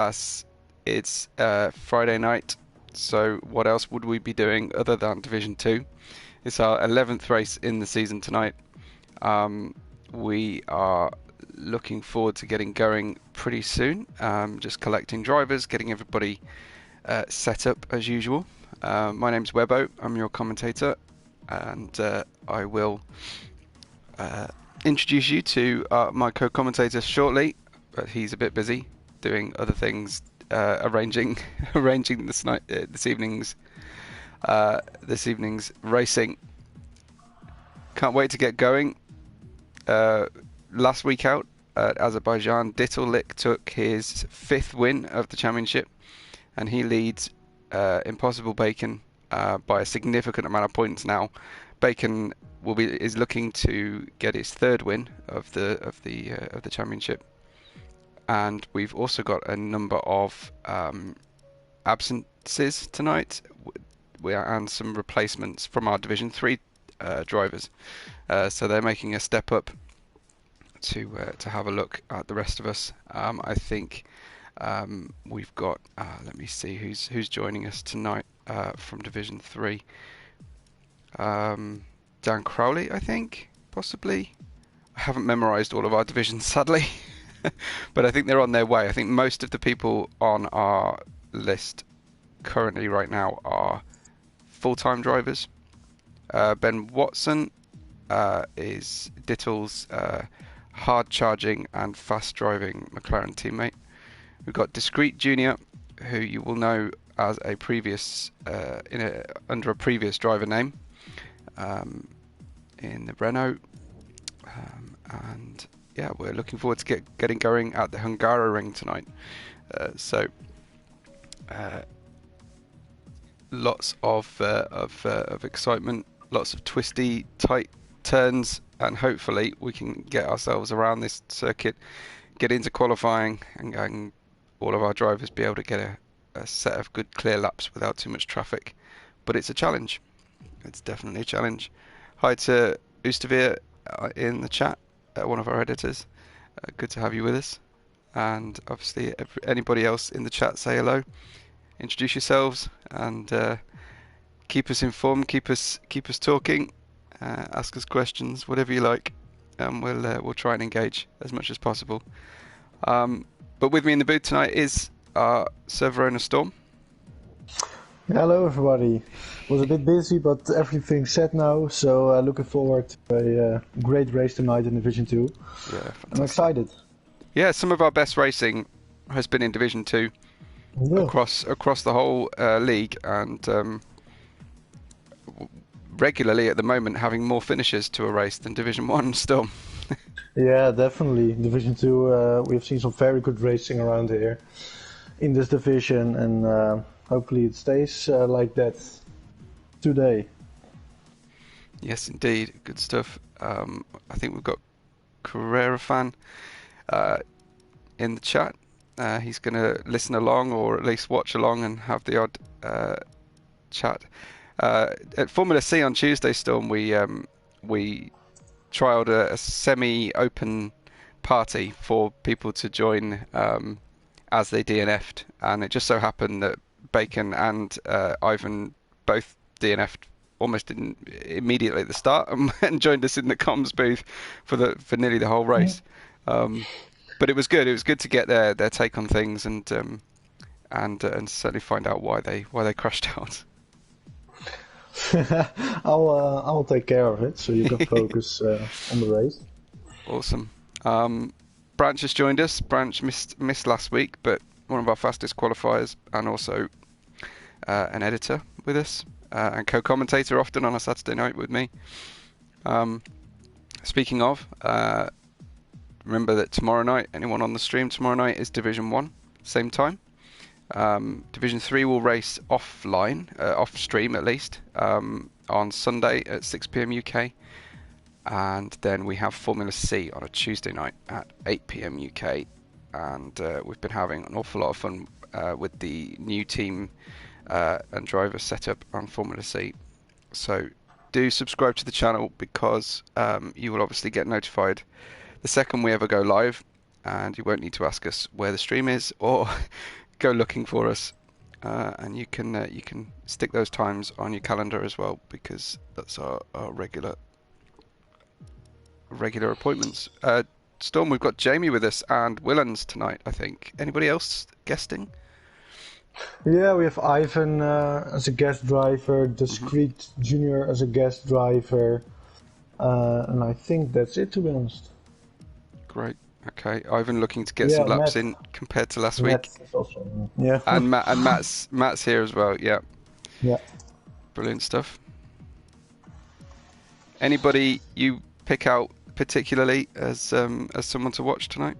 Us, it's Friday night, so what else would we be doing other than Division 2? It's our 11th race in the season tonight. We are looking forward to getting going pretty soon. Just collecting drivers, getting everybody set up as usual. My name's Webbo, I'm your commentator, and I will introduce you to my co-commentator shortly, but he's a bit busy doing other things, arranging this evening's racing. Can't wait to get going. Last week out at Azerbaijan, Dittellik took his 5th win of the championship, and he leads Impossible Bacon by a significant amount of points now. Bacon is looking to get his 3rd win of the championship, and we've also got a number of absences tonight, and some replacements from our Division 3 drivers. So they're making a step up to have a look at the rest of us. I think we've got. Let me see who's joining us tonight from Division 3. Dan Crowley, I think, possibly. I haven't memorised all of our divisions, sadly, but I think they're on their way. I think most of the people on our list currently right now are full-time drivers. Ben Watson is Dittle's hard-charging and fast-driving McLaren teammate. We've got Discreet Junior, who you will know as a previous under a previous driver name in the Renault, and yeah, we're looking forward to getting going at the Hungaroring tonight. So lots of excitement, lots of twisty, tight turns, and hopefully we can get ourselves around this circuit, get into qualifying, and all of our drivers be able to get a set of good clear laps without too much traffic. But it's a challenge. It's definitely a challenge. Hi to Ustavir in the chat, one of our editors. Good to have you with us. And obviously anybody else in the chat, say hello, introduce yourselves, and keep us informed, keep us talking, ask us questions, whatever you like, and we'll try and engage as much as possible. But with me in the booth tonight is Sir Verona Storm. Hello everybody. Was a bit busy, but everything's set now, so looking forward to a great race tonight in Division 2. Yeah, fantastic. I'm excited. Yeah, some of our best racing has been in Division 2 across the whole league, and regularly at the moment having more finishes to a race than Division 1 still. Yeah, definitely. Division 2, we've seen some very good racing around here in this division, and hopefully it stays like that today. Yes, indeed. Good stuff. I think we've got Carrera fan in the chat. He's going to listen along, or at least watch along, and have the odd chat. At Formula C on Tuesday, Storm, we trialled a semi-open party for people to join as they DNF'd, and it just so happened that Bacon and Ivan both DNF'd almost immediately at the start, and joined us in the comms booth for nearly the whole race. But it was good. It was good to get their take on things, and certainly find out why they crashed out. I'll take care of it, so you can focus on the race. Awesome. Branch has joined us. Branch missed last week, but one of our fastest qualifiers, and also an editor with us, and co-commentator often on a Saturday night with me. Speaking of, remember that tomorrow night, anyone on the stream tomorrow night, is Division 1, same time. Division 3 will race offline, off stream at least, on Sunday at 6 PM UK, and then we have Formula C on a Tuesday night at 8 PM UK, and we've been having an awful lot of fun with the new team and driver setup on Formula C. So do subscribe to the channel, because you will obviously get notified the second we ever go live, and you won't need to ask us where the stream is or go looking for us. And you can stick those times on your calendar as well, because that's our regular appointments. Storm, we've got Jamie with us and Willans tonight, I think. Anybody else guesting? Yeah, we have Ivan as a guest driver, Discreet Junior as a guest driver, and I think that's it, to be honest. Great. Okay, Ivan looking to get some laps in compared to last week. Is also, yeah. And Matt's here as well. Yeah. Yeah. Brilliant stuff. Anybody you pick out particularly as someone to watch tonight?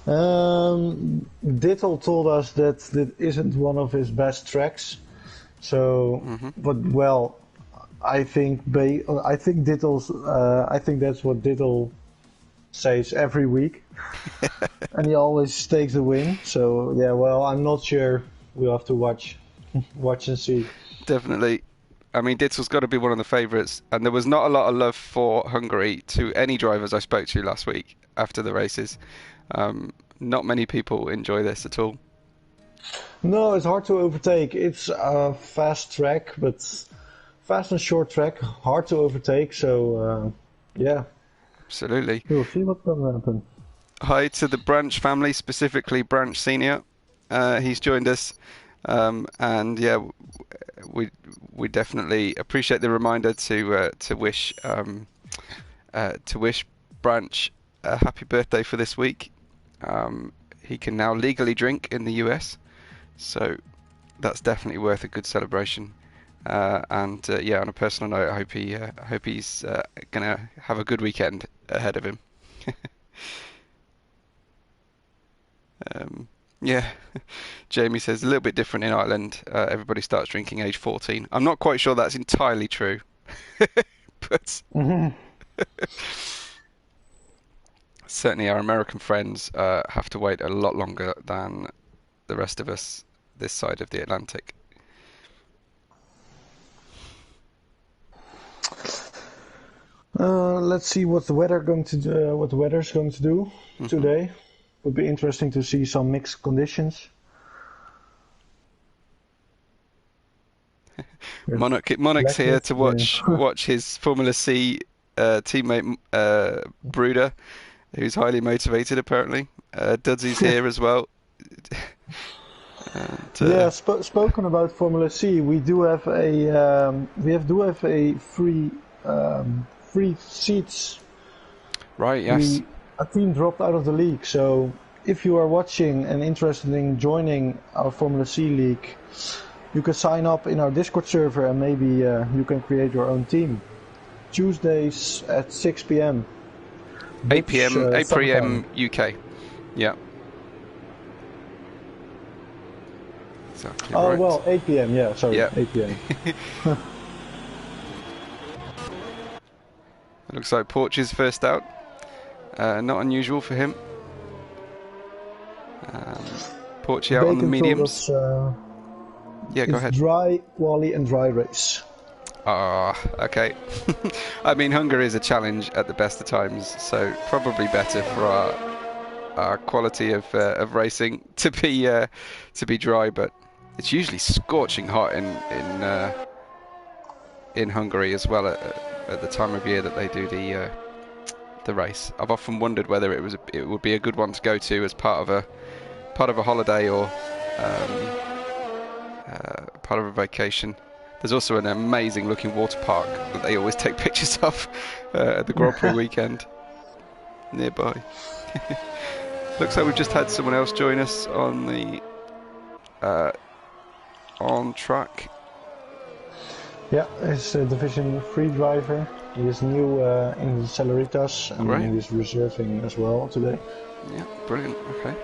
Dittel told us that isn't one of his best tracks. So, but well, I think Dittel's. I think that's what Dittel says every week, and he always takes the win. So yeah, well, I'm not sure. We'll have to watch and see. Definitely. I mean, Dittel's got to be one of the favourites, and there was not a lot of love for Hungary to any drivers I spoke to last week after the races. Not many people enjoy this at all. No, it's hard to overtake. It's a fast track, but fast and short track, hard to overtake. So yeah. Absolutely. We'll see what's going to happen. Hi to the Branch family, specifically Branch Senior. He's joined us, and yeah, we definitely appreciate the reminder to wish Branch a happy birthday for this week. He can now legally drink in the US, so that's definitely worth a good celebration. And yeah, on a personal note, I hope he's gonna have a good weekend ahead of him. Yeah, Jamie says a little bit different in Ireland. Everybody starts drinking age 14. I'm not quite sure that's entirely true, but certainly our American friends have to wait a lot longer than the rest of us this side of the Atlantic. Let's see what the weather's going to do today. Would be interesting to see some mixed conditions. Monarch's here to watch his Formula C teammate Bruder, who's highly motivated apparently. Dudsy's here as well. And, yeah, spoken about Formula C, we do have a free seats. Right. Yes. A team dropped out of the league, so if you are watching and interested in joining our Formula C league, you can sign up in our Discord server and maybe you can create your own team. Tuesdays at 6 p.m. 8 p.m. UK. Yeah. Exactly right. Well, 8 p.m. Yeah, sorry, yeah. 8 p.m. It looks like Porch is first out. Not unusual for him. Porchy out on the mediums. Yeah, go ahead. Dry quali and dry race. Okay. I mean, Hungary is a challenge at the best of times, so probably better for our quality of racing to be dry. But it's usually scorching hot in Hungary as well at the time of year that they do the race. I've often wondered whether it would be a good one to go to as part of a holiday or part of a vacation. There's also an amazing looking water park that they always take pictures of at the Grand Prix weekend nearby. Looks like we've just had someone else join us on the on track. Yeah, he's a Division 3 driver. He is new in the Celeritas and he's reserving as well today. Yeah, brilliant. Okay.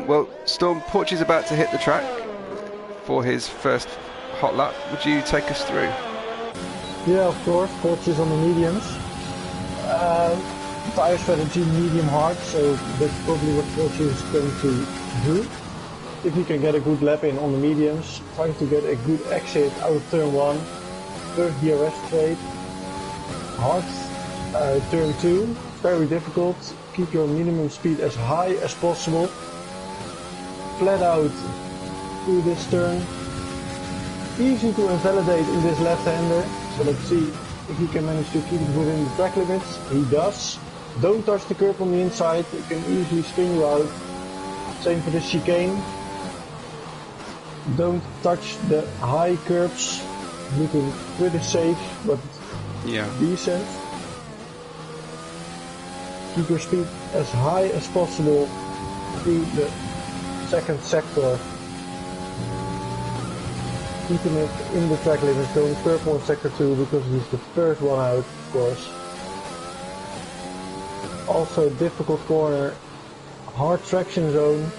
Well, Storm, Porch is about to hit the track for his first hot lap. Would you take us through? Yeah, of course. Porch is on the mediums. Tire strategy medium hard, so that's probably what Porch is going to do. If he can get a good lap in on the mediums, trying to get a good exit out of turn 1, third DRS straight, hard, turn 2, very difficult, keep your minimum speed as high as possible. Flat out through this turn. Easy to invalidate in this left-hander. So let's see if he can manage to keep it within the track limits. He does. Don't touch the curb on the inside. It can easily spin you out. Same for the chicane. Don't touch the high curbs. Looking pretty safe, but decent. Keep your speed as high as possible through the second sector. Keeping it in the track limits, going purple in sector 2 because he's the first one out, of course. Also difficult corner, hard traction zone.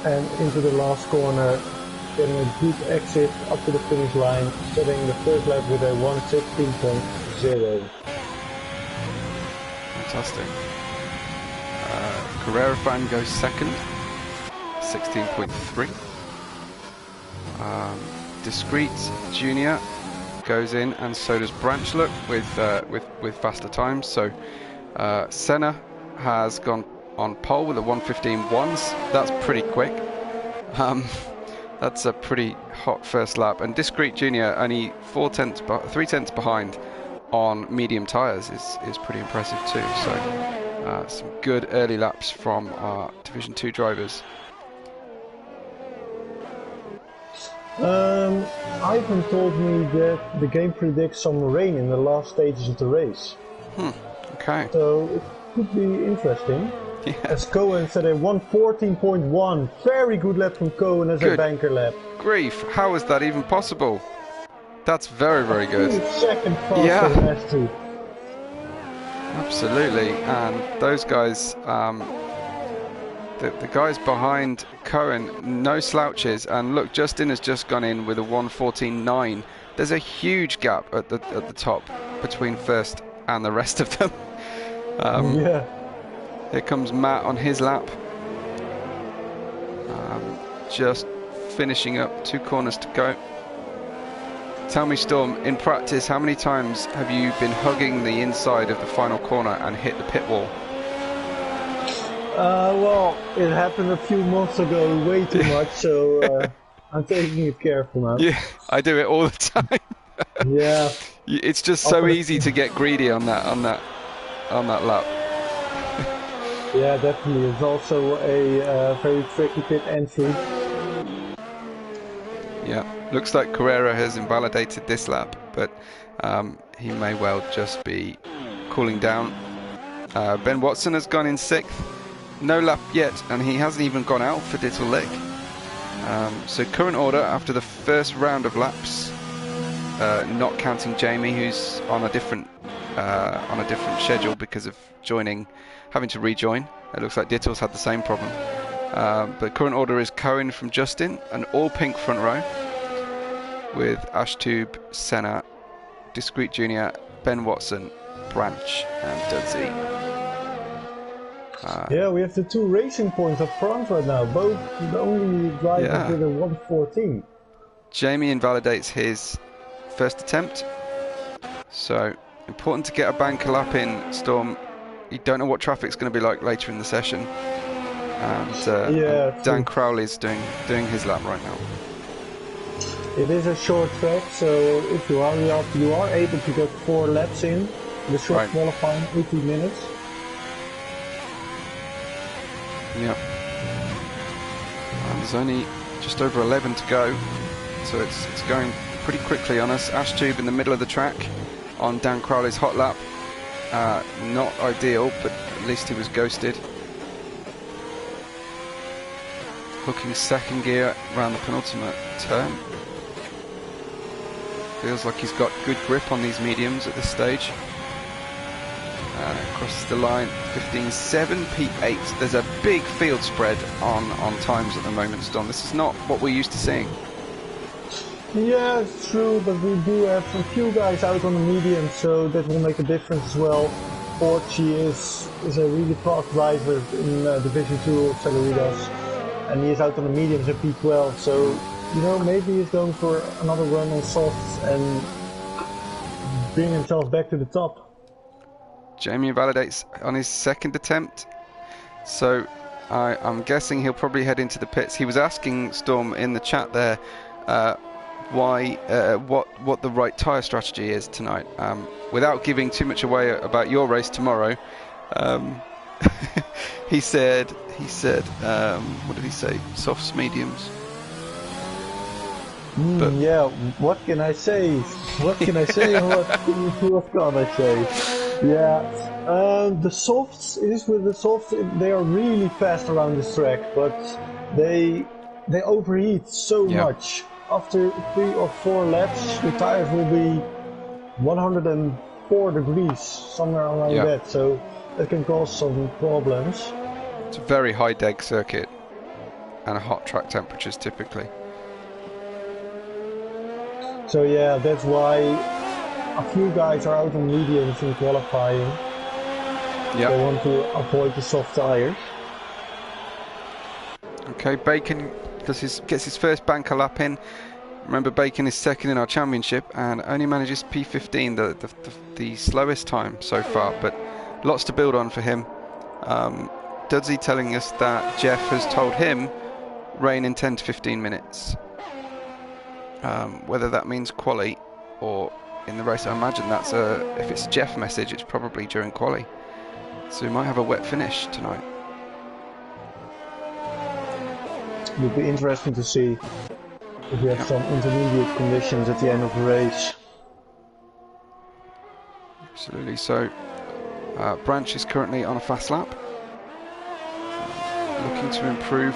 And into the last corner, getting a good exit up to the finish line, setting the first lap with a 1:16.0. Fantastic. Carrera fan goes second, 16.3. Discreet Junior goes in, and so does Branchlook with faster times. So Senna has gone on pole with a 1:15.1s. That's pretty quick. That's a pretty hot first lap. And Discreet Junior only 3/10 behind on medium tyres is pretty impressive too. So some good early laps from our Division 2 drivers. Ivan told me that the game predicts some rain in the last stages of the race. Okay. So it could be interesting. Yeah. As Cohen said, a 1:14.1. Very good lap from Cohen as a banker lap. Grief, how is that even possible? That's very, very good. Second faster than S2. Absolutely, and those guys, the guys behind Cohen, no slouches. And look, Justin has just gone in with a 1:14.9. There's a huge gap at the top between first and the rest of them. Here comes Matt on his lap. Just finishing up, 2 corners to go. Tell me, Storm, in practice, how many times have you been hugging the inside of the final corner and hit the pit wall? Well, it happened a few months ago, way too much, so I'm taking it careful now. Yeah, I do it all the time. Yeah. It's just so easy to get greedy on that lap. Yeah, definitely. It's also a very tricky pit entry. Yeah, looks like Carrera has invalidated this lap, but he may well just be cooling down. Ben Watson has gone in 6th, no lap yet, and he hasn't even gone out for Dittle Lick. So current order after the first round of laps, not counting Jamie, who's on a different schedule because of having to rejoin. It looks like Dittle's had the same problem. But current order is Cohen from Justin, an all pink front row, with Ashtube, Senna, Discreet Junior, Ben Watson, Branch, and Dudsey. Yeah, we have the 2 racing points up front right now, both the only drivers with a 1:14. Jamie invalidates his first attempt, so important to get a banker lap in, Storm. You don't know what traffic's going to be like later in the session. And Dan Crowley's doing his lap right now. It is a short track, so if you are able to get 4 laps in the short qualifying, 18 minutes. Yeah. And there's only just over 11 to go, so it's going pretty quickly on us. Ashtube in the middle of the track on Dan Crowley's hot lap. Not ideal, but at least he was ghosted. Hooking second gear around the penultimate turn. Feels like he's got good grip on these mediums at this stage. Crosses the line, 15.7, P8. There's a big field spread on times at the moment, Storm. This is not what we're used to seeing. Yeah, it's true, but we do have a few guys out on the medium, so that will make a difference as well. Porchi is a really fast driver in Division 2 of Celeritas, and he is out on the mediums at P12, so maybe he's going for another run on softs and bring himself back to the top. Jamie validates on his second attempt. So I'm guessing he'll probably head into the pits. He was asking Storm in the chat there what the right tyre strategy is tonight. Without giving too much away about your race tomorrow, he said what did he say? Softs, mediums. Yeah, what can I say? What can I say? what can I say? Yeah, the softs, it is with the softs, they are really fast around this track, but they overheat so much. After 3 or 4 laps, the tires will be 104 degrees, somewhere around that, so that can cause some problems. It's a very high deg circuit and hot track temperatures typically. So yeah, that's why a few guys are out on mediums in qualifying. They want to avoid the soft tires. Okay, Bacon gets his first banker lap in. Remember, Bacon is second in our championship and only manages P15, the slowest time so far, but lots to build on for him. Dudsy telling us that Jeff has told him rain in 10 to 15 minutes. Whether that means quali or in the race, I imagine that's if it's a Jeff message, it's probably during quali. So we might have a wet finish tonight. It would be interesting to see if we have some intermediate conditions at the end of the race. Absolutely. So Branch is currently on a fast lap, looking to improve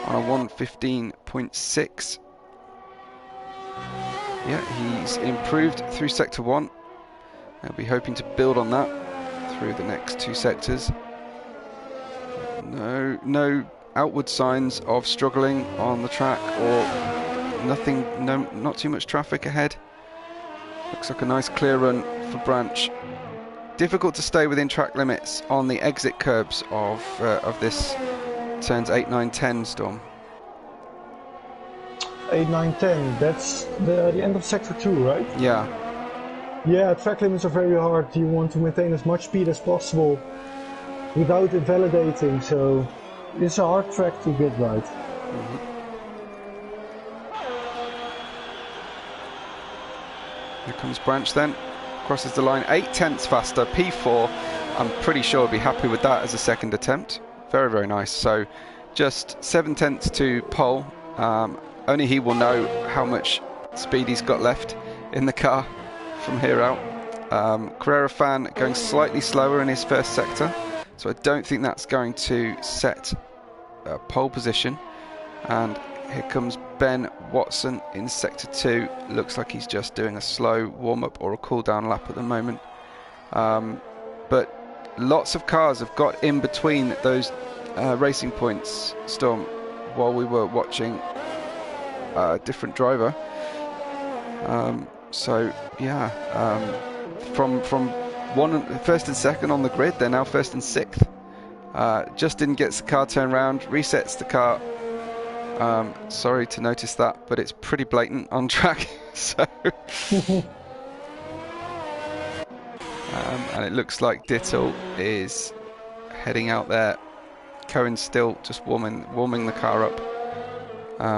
on a 1:15.6. Yeah, he's improved through sector 1. I'll be hoping to build on that through the next 2 sectors. No outward signs of struggling on the track or nothing, not too much traffic ahead. Looks like a nice clear run for Branch. Difficult to stay within track limits on the exit curbs of this turns 8, 9, 10 Storm. 8, 9, 10, that's the end of sector 2, right? Yeah. Yeah, track limits are very hard. You want to maintain as much speed as possible without invalidating, so it's a hard track to get right. Here comes Branch then, crosses the line 8 tenths faster, P4. I'm pretty sure I'd be happy with that as a second attempt. Very, very nice. So just 7 tenths to pole. Only he will know how much speed he's got left in the car from here out. Carrera Fan going slightly slower in his first sector, so I don't think that's going to set a pole position. And here comes Ben Watson in sector 2. Looks like he's just doing a slow warm-up or a cool-down lap at the moment. But lots of cars have got in between those racing points, Storm, while we were watching a different driver. So yeah, from first and second on the grid, they're now first and 6th. Justin gets the car turned around, resets the car. Sorry to notice that, but it's pretty blatant on track. So and it looks like Dittle is heading out there. Cohen's still just warming the car up.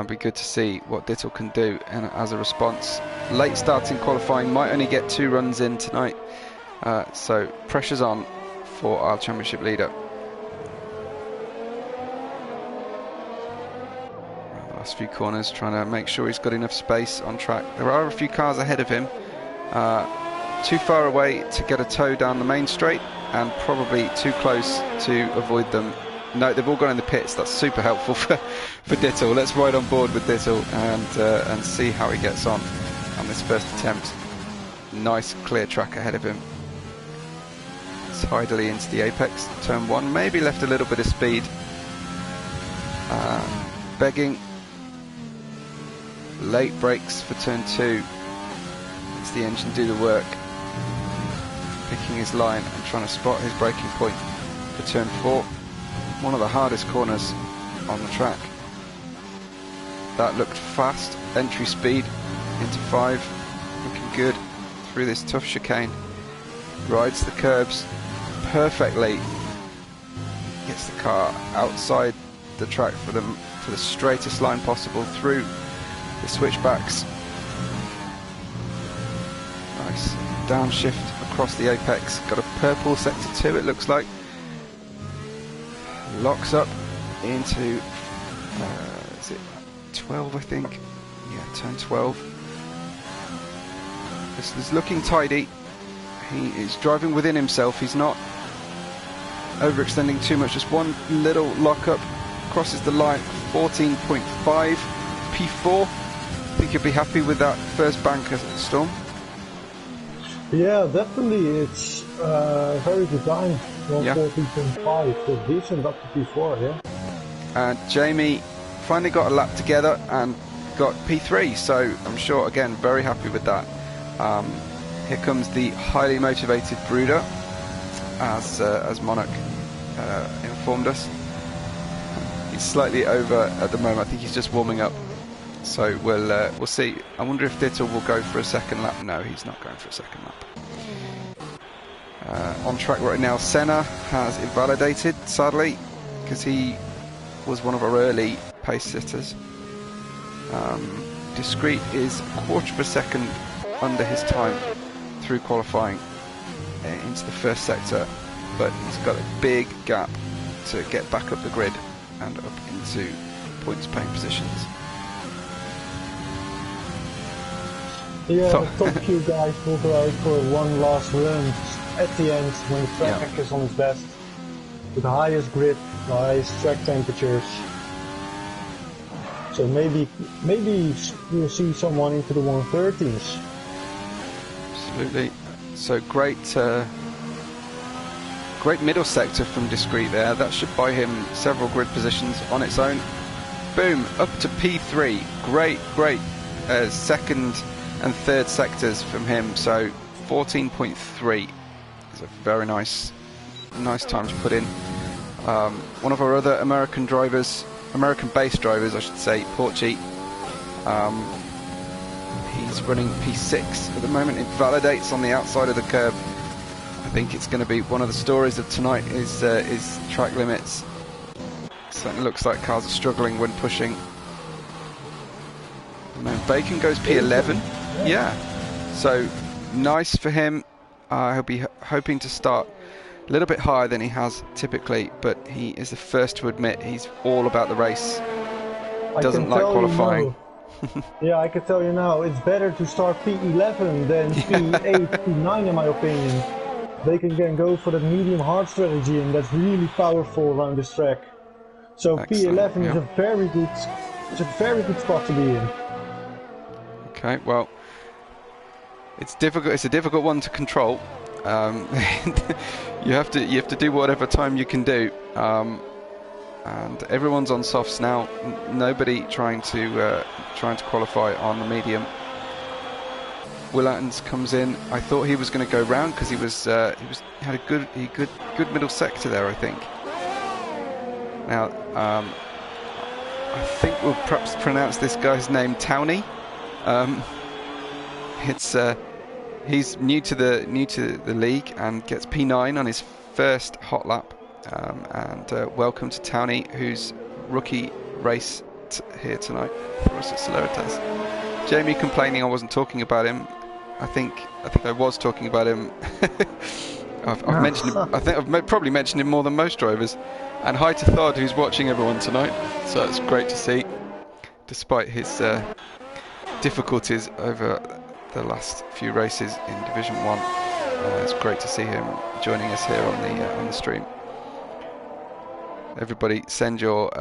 Be good to see what Dittle can do, and as a response, late starting qualifying, might only get 2 runs in tonight, so pressure's on for our championship leader. Last few corners, trying to make sure he's got enough space on track. There are a few cars ahead of him, too far away to get a tow down the main straight, and probably too close to avoid them. No, they've all gone in the pits. That's super helpful for Dittle. Let's ride on board with Dittle and see how he gets on this first attempt. Nice clear track ahead of him. Tidally into the apex, turn 1. Maybe left a little bit of speed. Begging. Late brakes for turn 2. Lets the engine do the work. Picking his line and trying to spot his braking point for turn 4. One of the hardest corners on the track. That looked fast. Entry speed into 5, looking good. through this tough chicane. Rides the curbs perfectly. Gets the car outside the track for the straightest line possible through the switchbacks. Nice downshift across the apex. Got a purple sector 2, it looks like. Locks up into is it 12, I think? Yeah, turn 12. This is looking tidy. He is driving within himself. He's not overextending too much. Just one little lockup. Crosses the line. 14.5 P4. I think you'll be happy with that first banker, Storm. Yeah, definitely. It's very good time. 114.5. So decent up to P4, yeah. And Jamie finally got a lap together and got P3. So I'm sure, again, very happy with that. Here comes the highly motivated Brooder, as Monarch informed us. He's slightly over at the moment. I think he's just warming up. So we'll see. I wonder if Dittel will go for a second lap. No, he's not going for a second lap. On track right now, Senna has invalidated, sadly, because he was one of our early pace sitters. Discreet is a quarter of a second under his time through qualifying into the first sector, but he's got a big gap to get back up the grid and up into points paying positions. Yeah, the top few guys will go out for one last run at the end when the track is on its best, with the highest grip, the highest track temperatures. So maybe we'll see someone into the 130s. Absolutely. So great middle sector from Discreet there. That should buy him several grid positions on its own. Boom, up to P3. Great second and third sectors from him. So 14.3 is a very nice time to put in. One of our other American-based drivers, I should say, Porchy. He's running P6 at the moment. It validates on the outside of the curb. I think it's going to be one of the stories of tonight is track limits. Certainly looks like cars are struggling when pushing. And then Bacon goes P11. Yeah. So nice for him. He'll be hoping to start a little bit higher than he has typically, but he is the first to admit he's all about the race. Doesn't like qualifying. Yeah, I can tell you now, it's better to start P11 than P8, P9 in my opinion. They can go for the medium hard strategy, and that's really powerful around this track. So excellent. P11 is a very good spot to be in. Okay, well, it's difficult. It's a difficult one to control. You have to do whatever time you can do. And everyone's on softs now. Nobody trying to qualify on the medium. Will Attons comes in. I thought he was going to go round because he had a good middle sector there, I think. Now I think we'll perhaps pronounce this guy's name Towney. He's new to the league and gets P9 on his first hot lap. And welcome to Towney, whose rookie race here tonight for us at Celeritas. Jamie complaining I wasn't talking about him. I think I was talking about him. I've mentioned him. I think I've probably mentioned him more than most drivers. And hi to Thod, who's watching everyone tonight. So it's great to see, despite his difficulties over the last few races in Division 1. It's great to see him joining us here on the stream. Everybody send your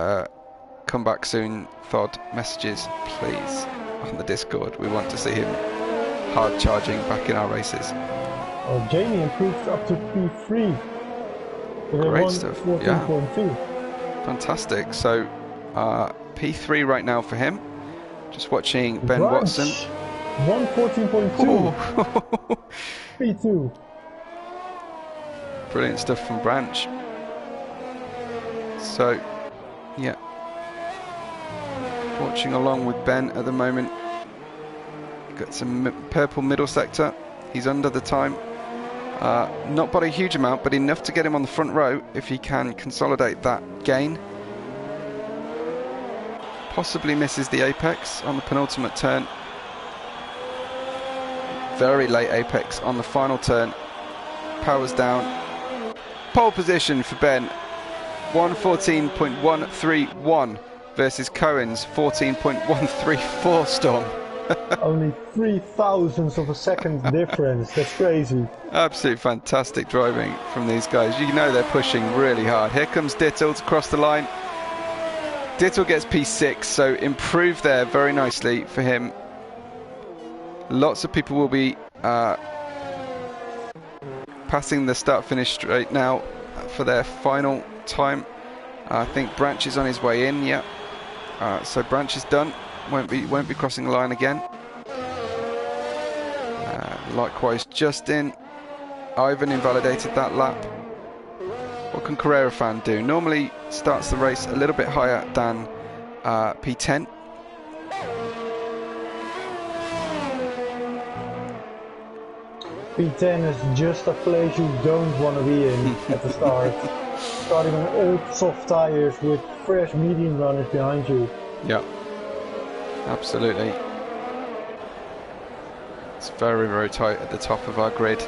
come back soon Thod messages, please, on the Discord. We want to see him hard charging back in our races. Jamie improved up to P3. Great stuff. 14.2. Yeah. Fantastic. So P3 right now for him. Just watching Ben Watson. 114.2. P2. Brilliant stuff from Branch. So, yeah. Watching along with Ben at the moment. Got some purple middle sector. He's under the time. Not by a huge amount, but enough to get him on the front row if he can consolidate that gain. Possibly misses the apex on the penultimate turn. Very late apex on the final turn. Powers down. Pole position for Ben. 1:14.131 versus Cohen's 14.134, Storm. Only 3,000ths of a second difference. That's crazy. Absolutely fantastic driving from these guys. You know they're pushing really hard. Here comes Dittle to cross the line. Dittle gets P6, so improved there very nicely for him. Lots of people will be passing the start-finish straight now for their final time. I think Branch is on his way in. Yeah. So Branch is done. Won't be crossing the line again. Likewise, Justin. Ivan invalidated that lap. What can Carrera Fan do? Normally starts the race a little bit higher than P10. P10 is just a place you don't want to be in at the start. Starting on old soft tires with fresh medium runners behind you. Yeah, absolutely. It's very, very tight at the top of our grid.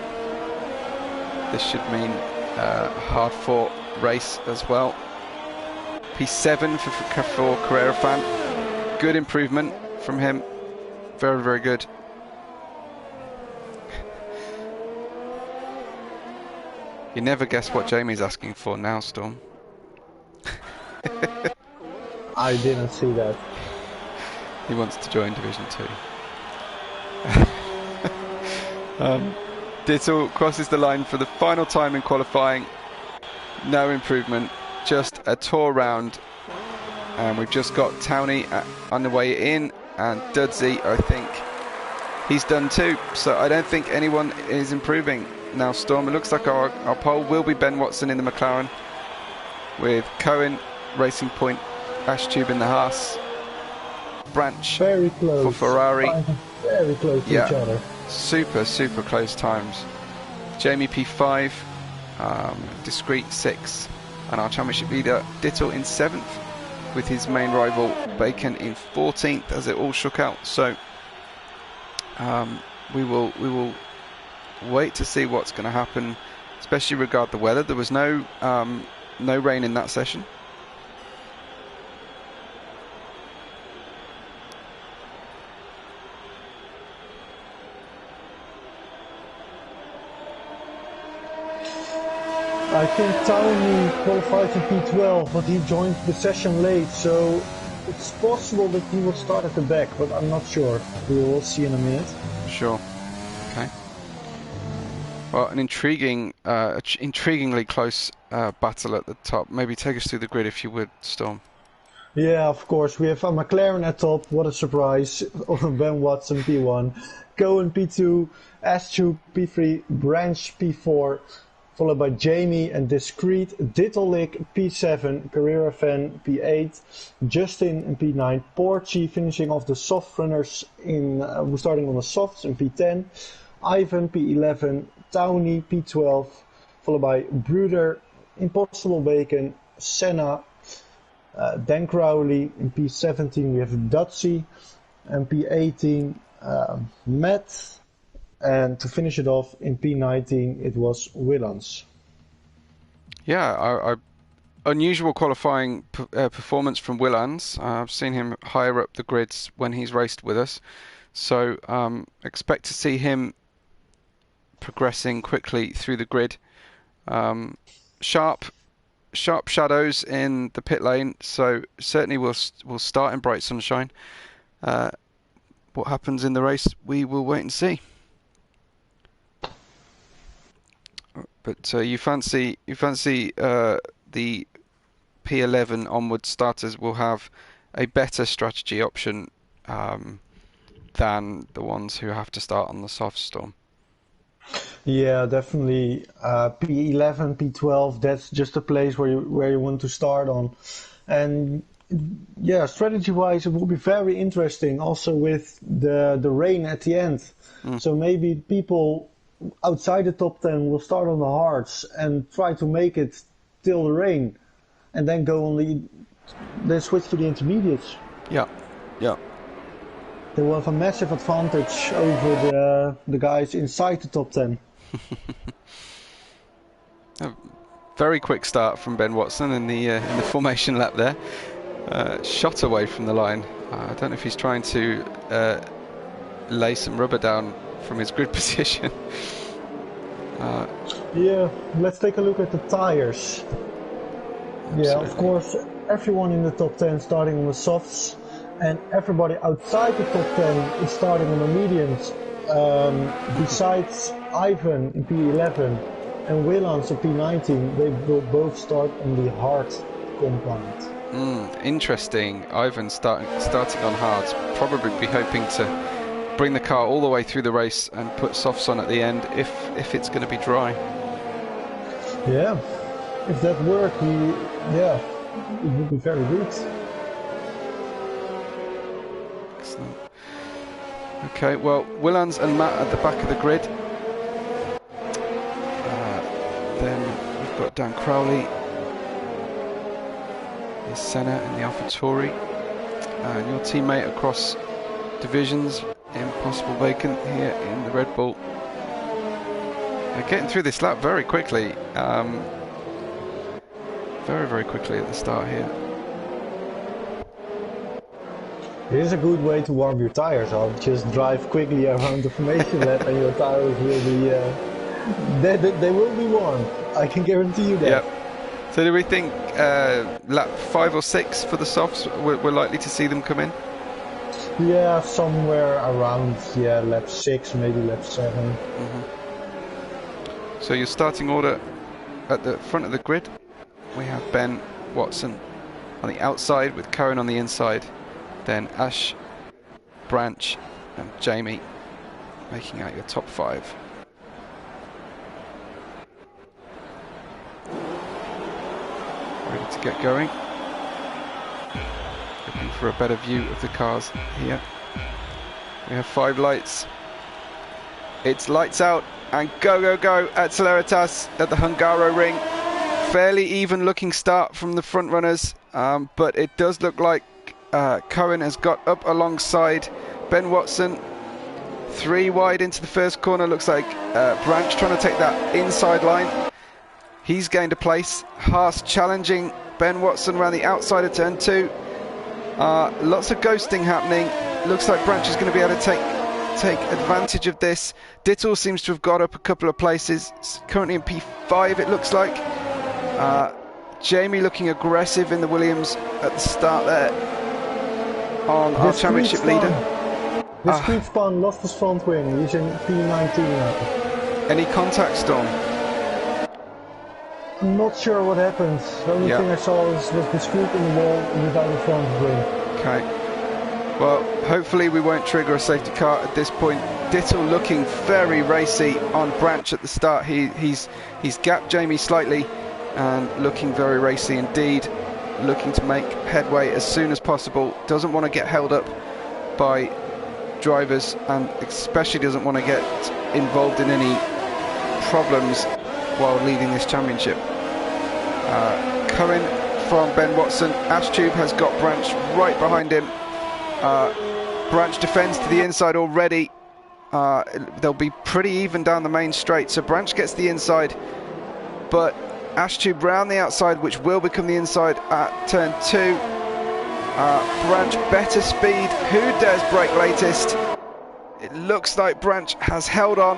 This should mean hard-fought race as well. P7 for Carrera Fan. Good improvement from him. Very, very good. You never guess what Jamie's asking for now, Storm. I didn't see that. He wants to join Division 2. Dittle crosses the line for the final time in qualifying. No improvement, just a tour round. And we've just got Towney on the way in, and Dudsey, I think he's done too. So I don't think anyone is improving now, Storm. It looks like our pole will be Ben Watson in the McLaren, with Cohen, Racing Point, Ashtube in the Haas, Branch very close for Ferrari. Very close to each other. Super, super close times. Jamie P5, Discreet 6, and our championship leader Dittle in 7th, with his main rival Bacon in 14th as it all shook out. So we will wait to see what's going to happen, especially regard the weather. There was no rain in that session. I think Towney qualified in P12, but he joined the session late, so it's possible that he will start at the back, but I'm not sure. We will see in a minute. Sure. Okay. Well, an intriguingly close battle at the top. Maybe take us through the grid if you would, Storm. Yeah, of course. We have a McLaren at top. What a surprise. Ben Watson P1. Cohen P2. Astube P3. Branch P4. Followed by Jamie and Discreet. Dittlelik P7. Carrera Fan P8. Justin in P9. Porchy finishing off the soft runners starting on the softs in P10. Ivan P11. Towney P12. Followed by Bruder. Impossible Bacon. Senna. Dan Crowley in P17 we have Dudsey, and P18 Matt, and to finish it off in P19 it was Willans. Yeah, unusual qualifying performance from Willans. I've seen him higher up the grids when he's raced with us, so expect to see him progressing quickly through the grid. Sharp shadows in the pit lane, so certainly we'll start in bright sunshine. What happens in the race, we will wait and see. But you fancy the P11 onward starters will have a better strategy option than the ones who have to start on the soft, Storm. Yeah, definitely. P11, P12, that's just a place where you want to start on. And yeah, strategy-wise, it will be very interesting also with the rain at the end. So maybe people outside the top 10 will start on the hards and try to make it till the rain, and then then switch to the intermediates. Yeah, yeah. They will have a massive advantage over the guys inside the top 10. A very quick start from Ben Watson in the formation lap there. Shot away from the line. I don't know if he's trying to lay some rubber down from his grid position. Yeah, let's take a look at the tires. Absolutely. Yeah, of course, everyone in the top 10 starting on the softs, and everybody outside the top 10 is starting on the mediums. Besides Ivan in P11 and Willans in P19, they will both start on the hard compound. Interesting. Ivan starting on hards, probably be hoping to bring the car all the way through the race and put softs on at the end if it's going to be dry. Yeah, if that worked, it would be very good. Excellent. Okay, well, Willans and Matt at the back of the grid. Then we've got Dan Crowley, the Senna in the AlphaTauri, and your teammate across divisions, Impossible Bacon here in the Red Bull. Getting through this lap very quickly, very quickly at the start here. It is a good way to warm your tires up. Just drive quickly around the formation lap and your tires will be they will be warm. I can guarantee you that. Yep. So do we think lap 5 or 6 for the softs, we're likely to see them come in? Yeah, somewhere around lap 6, maybe lap 7. So your starting order at the front of the grid, we have Ben Watson on the outside with Cohen on the inside, then Ash, Branch and Jamie making out your top 5. Ready to get going. Looking for a better view of the cars here. We have 5 lights. It's lights out and go, go, go at Celeritas at the Hungaro ring. Fairly even looking start from the front runners, but it does look like Cohen has got up alongside Ben Watson. 3 wide into the first corner. Looks like Branch trying to take that inside line. He's gained a place. Haas challenging Ben Watson around the outside of turn 2. Lots of ghosting happening. Looks like Branch is going to be able to take advantage of this. Dittel seems to have got up a couple of places. It's currently in P5 it looks like. Jamie looking aggressive in the Williams at the start there on our championship leader. This Creed Spawn lost his front wing. He's in P19 now. Any contact, Storm? I'm not sure what happened. The only thing I saw was the scoop in the wall without a front wing. Okay. Well, hopefully we won't trigger a safety car at this point. Dittel looking very racy on Branch at the start. He's gapped Jamie slightly and looking very racy indeed. Looking to make headway as soon as possible. Doesn't want to get held up by drivers and especially doesn't want to get involved in any problems while leading this championship. Cohen from Ben Watson. Ashtube has got Branch right behind him. Branch defends to the inside already. They'll be pretty even down the main straight, so Branch gets the inside, but Ashtube round the outside, which will become the inside at turn 2. Branch better speed. Who dares brake latest? It looks like Branch has held on.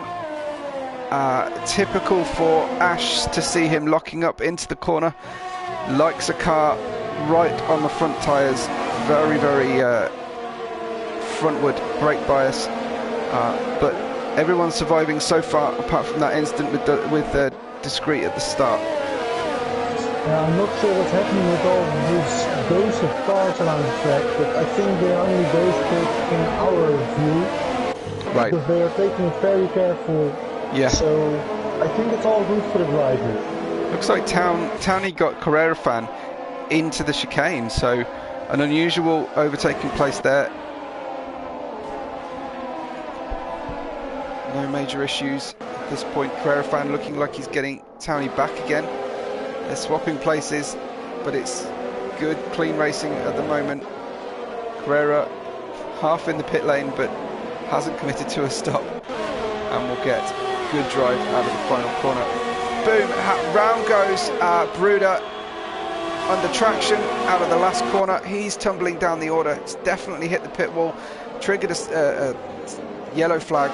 Typical for Ash to see him locking up into the corner. Likes a car right on the front tyres. Very frontward brake bias. But everyone's surviving so far, apart from that incident with Discreet at the start. I'm not sure what's happening with all these ghosts of cars around the track, but I think they are only ghosted in our view. Right. Because they are taking it very careful. Yeah. So I think it's all good for the driver. Looks like Townie got Carrera fan into the chicane, so an unusual overtaking place there. No major issues at this point. Carrera fan looking like he's getting Townie back again. They're swapping places, but it's good, clean racing at the moment. Carrera half in the pit lane, but hasn't committed to a stop, and will get good drive out of the final corner. Boom, round goes Bruder under traction out of the last corner. He's tumbling down the order. It's definitely hit the pit wall, triggered a yellow flag.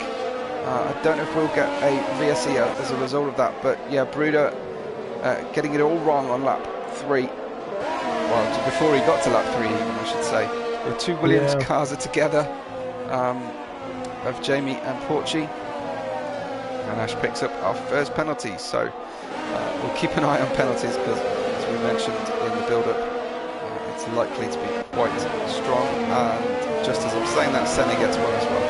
I don't know if we'll get a VSE as a result of that, but yeah, Bruder getting it all wrong on lap 3. Well, before he got to lap 3 even, I should say. The two Williams cars are together, of Jamie and Porchy, and Ash picks up our first penalty. So we'll keep an eye on penalties, because as we mentioned in the build-up, it's likely to be quite strong, and just as I'm saying that, Senna gets one as well.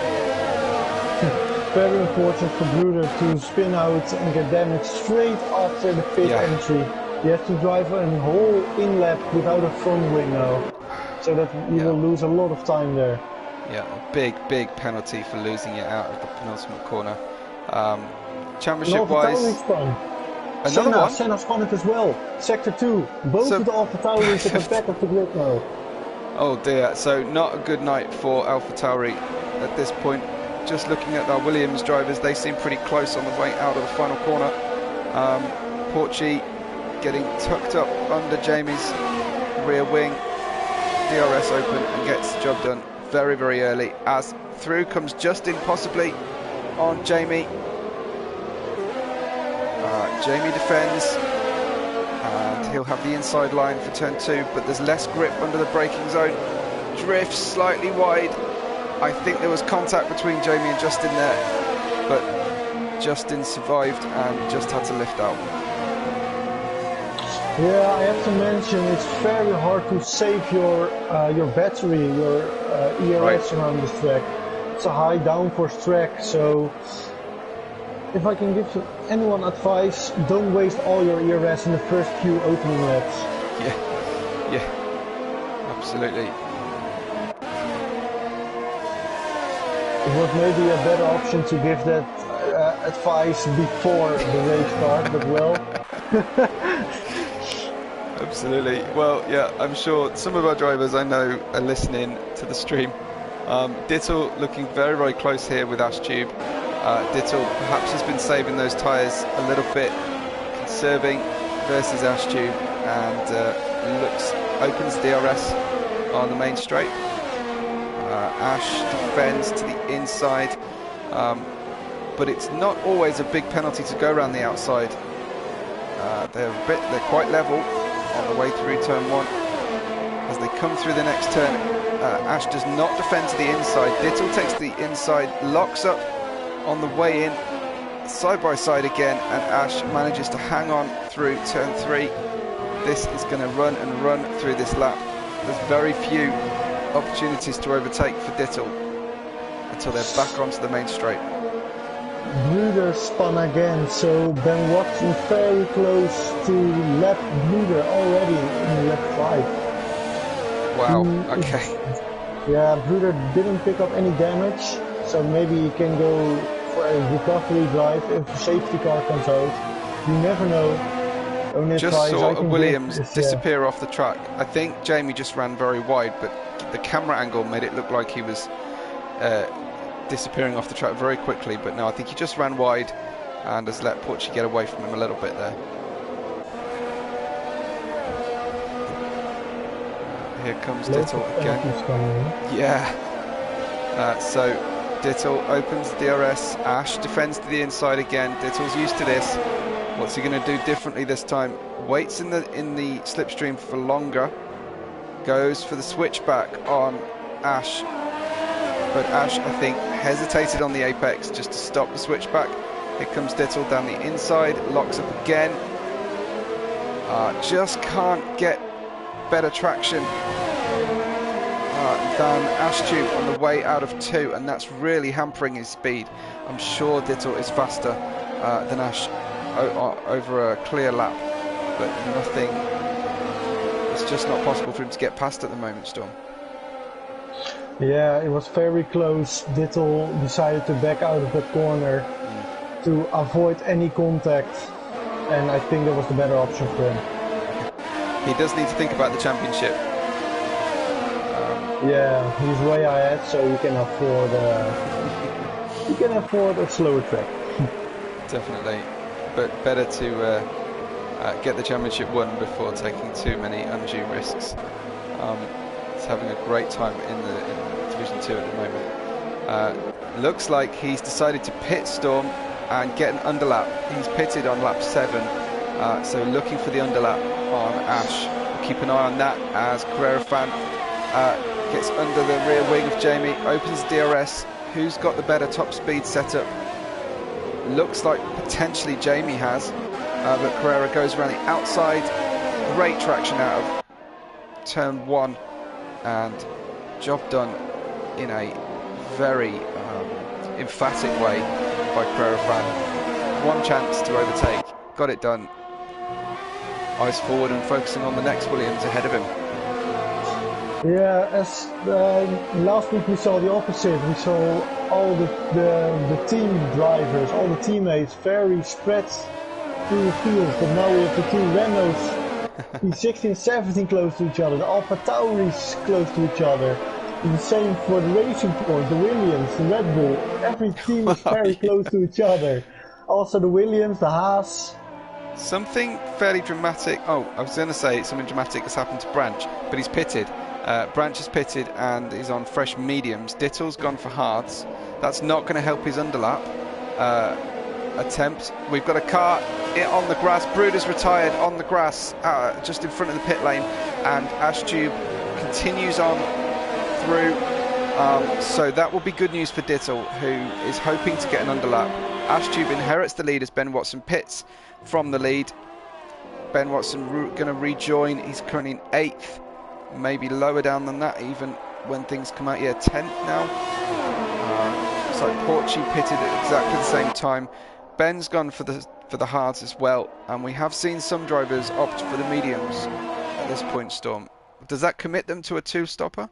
Very important for Bruder to spin out and get damage straight after the pit entry. He has to drive a whole in-lap without a front wing now, so that he will lose a lot of time there. Yeah, a big penalty for losing it out of the penultimate corner. Championship-wise, another one. Senna spun it as well. Sector 2, both of the Alpha Tauris at the back of the grid now. Oh dear, so not a good night for Alpha Tauri at this point. Just looking at our Williams drivers, they seem pretty close on the way out of the final corner. Porchy getting tucked up under Jamie's rear wing. DRS open and gets the job done very, very early, as through comes Justin, possibly on Jamie. Jamie defends, and he'll have the inside line for turn 2, but there's less grip under the braking zone. Drifts slightly wide. I think there was contact between Jamie and Justin there, but Justin survived and just had to lift out. Yeah, I have to mention, it's very hard to save your battery, your ERS around this track. It's a high downforce track, so if I can give anyone advice, don't waste all your ERS in the first few opening laps. Yeah, absolutely. It was maybe a better option to give that advice before the race start, but well. Absolutely. Well, yeah, I'm sure some of our drivers I know are listening to the stream. Dittel looking very, very close here with Ash Tube. Dittel perhaps has been saving those tyres a little bit, conserving versus Ash Tube, and opens DRS on the main straight. Ash defends to the inside, but it's not always a big penalty to go around the outside. They're quite level on the way through turn 1. As they come through the next turn, Ash does not defend to the inside. Dittel takes the inside, locks up on the way in, side by side again, and Ash manages to hang on through turn 3. This is going to run and run through this lap. There's very few opportunities to overtake for Dittel until they're back onto the main straight. Bruder spun again, so Ben Watson very close to lap Bruder already in lap 5. Wow, okay. Yeah, Bruder didn't pick up any damage, so maybe he can go for a recovery drive if a safety car comes out. You never know. Only just saw a Williams disappear off the track. I think Jamie just ran very wide, but the camera angle made it look like he was disappearing off the track very quickly, but no, I think he just ran wide and has let Porchy get away from him a little bit there. Here comes Dittel again. Yeah. So Dittel opens DRS. Ash defends to the inside again. Dittel's used to this. What's he going to do differently this time? Waits in the slipstream for longer. Goes for the switchback on Ash. But Ash, I think, hesitated on the apex just to stop the switchback. Here comes Dittel down the inside, locks up again. Just can't get better traction than Ash Tube on the way out of 2, and that's really hampering his speed. I'm sure Dittel is faster than Ash over a clear lap, but nothing. It's just not possible for him to get past at the moment, Storm. Yeah, it was very close. Dittel decided to back out of the corner. to avoid any contact, and I think that was the better option for him. He does need to think about the championship. Yeah, he's way ahead, so you can afford a slower track. Definitely, but better to get the championship won before taking too many undue risks. He's having a great time in the Division 2 at the moment. Looks like he's decided to pit Storm and get an underlap. He's pitted on lap 7, so looking for the underlap on Ash. We'll keep an eye on that as Carrera Fan gets under the rear wing of Jamie, opens DRS. Who's got the better top speed setup? Looks like potentially Jamie has, but Carrera goes around the outside. Great traction out of turn 1, and job done in a very emphatic way by Carrera Fan. One chance to overtake, got it done. Eyes forward and focusing on the next Williams ahead of him. Yeah, as last week we saw the opposite. We saw all the team drivers, all the teammates very spread through the field. But now we have the two Renaults, the 16 and 17 close to each other, the Alpha Tauris close to each other. And the same for the Racing Point, the Williams, the Red Bull. Every team is very close to each other. Also the Williams, the Haas. Something fairly dramatic. Oh, I was going to say something dramatic has happened to Branch, but he's pitted. Branch is pitted and is on fresh mediums. Dittle's gone for hards. That's not going to help his underlap attempt. We've got a car on the grass. Bruder's retired on the grass just in front of the pit lane, and Ashtube continues on through. So that will be good news for Dittle, who is hoping to get an underlap. Ashtube inherits the lead as Ben Watson pits from the lead. Ben Watson going to rejoin. He's currently in 8th. Maybe lower down than that even when things come out. Yeah, 10th now. Looks like Porchy pitted at exactly the same time. Ben's gone for the hards as well, and we have seen some drivers opt for the mediums at this point, Storm. Does that commit them to a 2-stopper?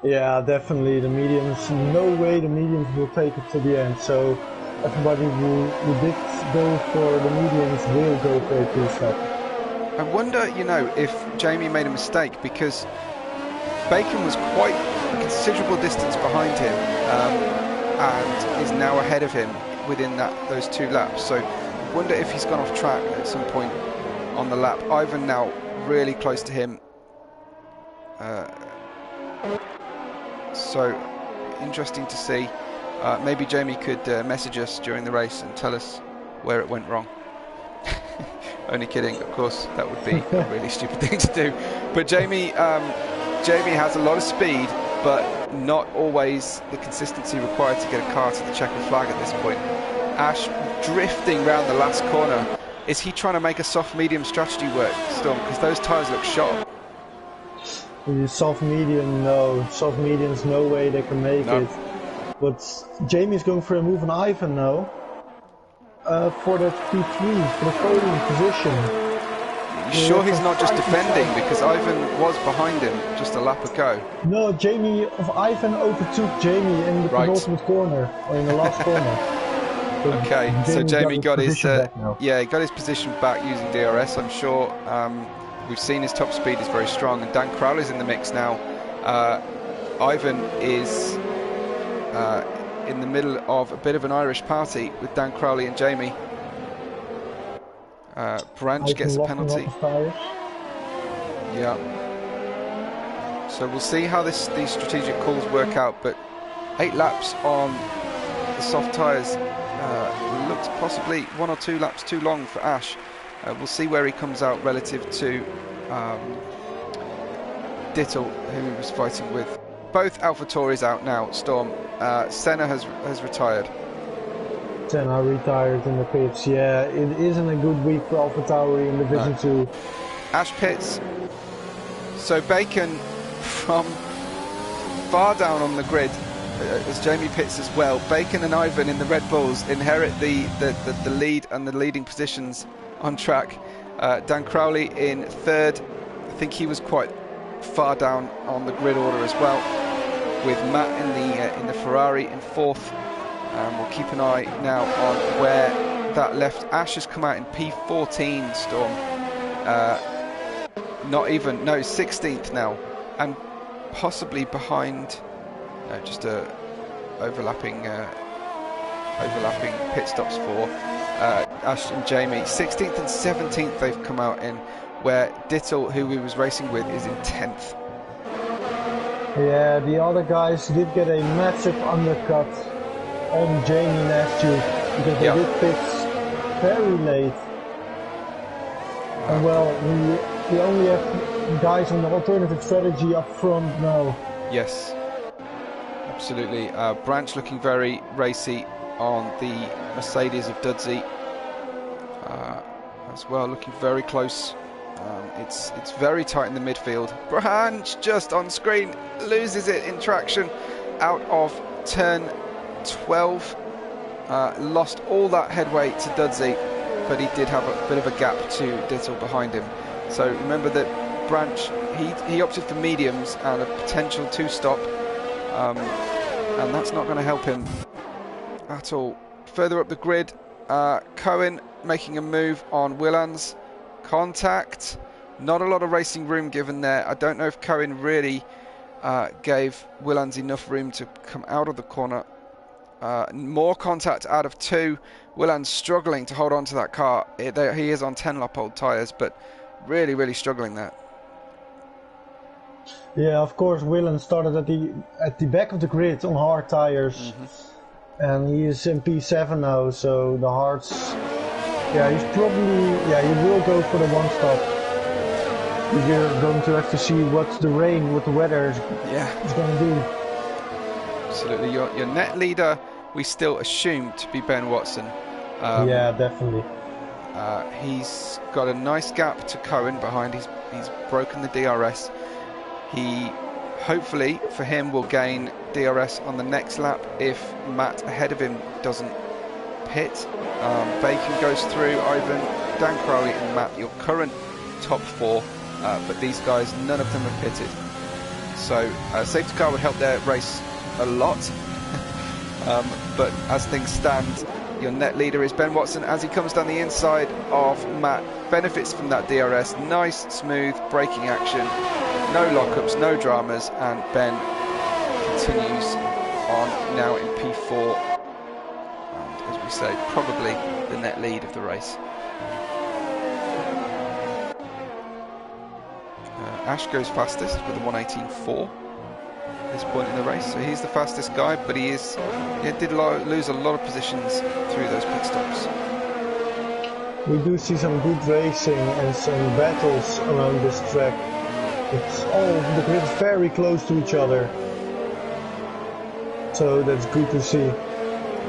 Yeah, definitely. The mediums, no way the mediums will take it to the end. So everybody who did go for the mediums will go for a 2-stopper. I wonder, you know, if Jamie made a mistake, because Bacon was quite a considerable distance behind him and is now ahead of him within those 2 laps. So I wonder if he's gone off track at some point on the lap. Ivan now really close to him. So interesting to see. Maybe Jamie could message us during the race and tell us where it went wrong. Only kidding, of course. That would be a really stupid thing to do. But Jamie has a lot of speed, but not always the consistency required to get a car to the checkered flag at this point. Ash drifting round the last corner. Is he trying to make a soft medium strategy work, Storm? Because those tyres look shot. Soft medium, no. Soft mediums, no way they can make it. But Jamie's going for a move on Ivan now. For the P3, for the podium position. You sure he's not just defending, because Ivan was behind him just a lap ago? No, Ivan overtook Jamie in the penultimate corner, or in the last corner. Okay, so Jamie got his he got his position back using DRS. I'm sure we've seen his top speed is very strong, and Dan Crowley's in the mix now. Ivan is in the middle of a bit of an Irish party with Dan Crowley and Jamie. Branch gets a penalty. Yeah. So we'll see how these strategic calls work out, but 8 laps on the soft tyres looks possibly 1 or 2 laps too long for Ash. We'll see where he comes out relative to Dittle, who he was fighting with. Both AlphaTauris out now, Storm. Senna has retired. Senna retired in the pits. Yeah, it isn't a good week for AlphaTauri in Division 2. Ash pits. So Bacon from far down on the grid, as Jamie pits as well. Bacon and Ivan in the Red Bulls inherit the lead and the leading positions on track. Dan Crowley in 3rd. I think he was quite far down on the grid order as well, with Matt in the Ferrari in 4th. And we'll keep an eye now on where that left Ash has come out in P14, Storm. Not even, no, 16th now, and possibly behind, no, just overlapping pit stops for Ash and Jamie. 16th and 17th they've come out in, where Dittel, who we was racing with, is in 10th. Yeah, the other guys did get a massive undercut on Jamie last year because they did pits very late. And well, we only have guys on the alternative strategy up front now. Yes, absolutely. Branch looking very racy on the Mercedes of Dudsey as well, looking very close. It's very tight in the midfield. Branch just on screen loses it in traction out of turn 12. Lost all that headway to Dudsey, but he did have a bit of a gap to Dittel behind him. So remember that Branch, he opted for mediums and a potential two-stop, and that's not going to help him at all. Further up the grid, Cohen making a move on Willans. Contact. Not a lot of racing room given there. I don't know if Cohen really gave Willans enough room to come out of the corner. More contact out of 2. Willans struggling to hold on to that car. He is on 10-lap-old tyres, but really struggling there. Yeah, of course, Willans started at the back of the grid on hard tyres, and he is in P7 now. So the hards, he's probably he will go for the one stop. You're going to have to see what the weather is going to do. Absolutely. Your net leader, we still assume to be Ben Watson. Yeah, definitely. He's got a nice gap to Cohen behind. He's broken the DRS. He, hopefully, for him, will gain DRS on the next lap if Matt ahead of him doesn't pit. Bacon goes through, Ivan, Dan Crowley and Matt, your current top 4. But these guys, none of them have pitted. So safety car would help their race a lot. But as things stand, your net leader is Ben Watson as he comes down the inside of Matt. Benefits from that DRS. Nice, smooth braking action. No lockups, no dramas. And Ben continues on now in P4. And as we say, probably the net lead of the race. Ash goes fastest with a 1:18.4 at this point in the race, so he's the fastest guy, but he did lose a lot of positions through those pit stops. We do see some good racing and some battles around this track. It's all the grid is very close to each other, so that's good to see.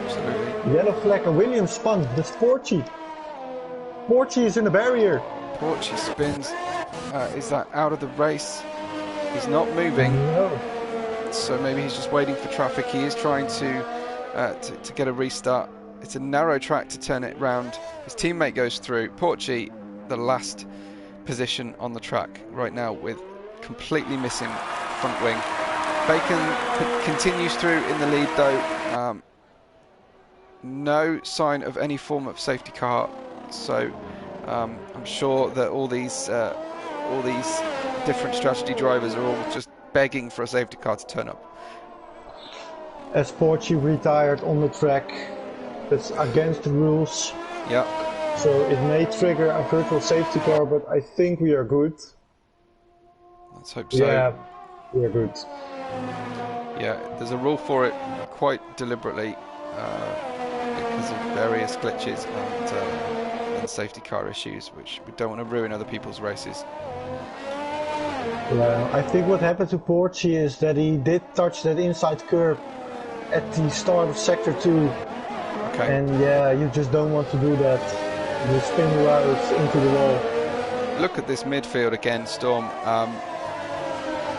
Absolutely. Yellow flag and Williams spun. That's Porchy. Porchy is in the barrier. Porchy spins. Is that out of the race? He's not moving. No. So maybe he's just waiting for traffic. He is trying to get a restart. It's a narrow track to turn it round. His teammate goes through. Porchy, the last position on the track right now with completely missing front wing. Bacon continues through in the lead though. No sign of any form of safety car. So I'm sure that all these different strategy drivers are all just begging for a safety car to turn up. As Porchy retired on the track, that's against the rules. Yeah. So it may trigger a virtual safety car, but I think we are good. Let's hope so. Yeah, we are good. Yeah, there's a rule for it quite deliberately because of various glitches and safety car issues, which we don't want to ruin other people's races. Yeah, I think what happened to Porchy is that he did touch that inside curb at the start of sector 2. Okay. And yeah, you just don't want to do that. You spin out into the wall. Look at this midfield again, Storm.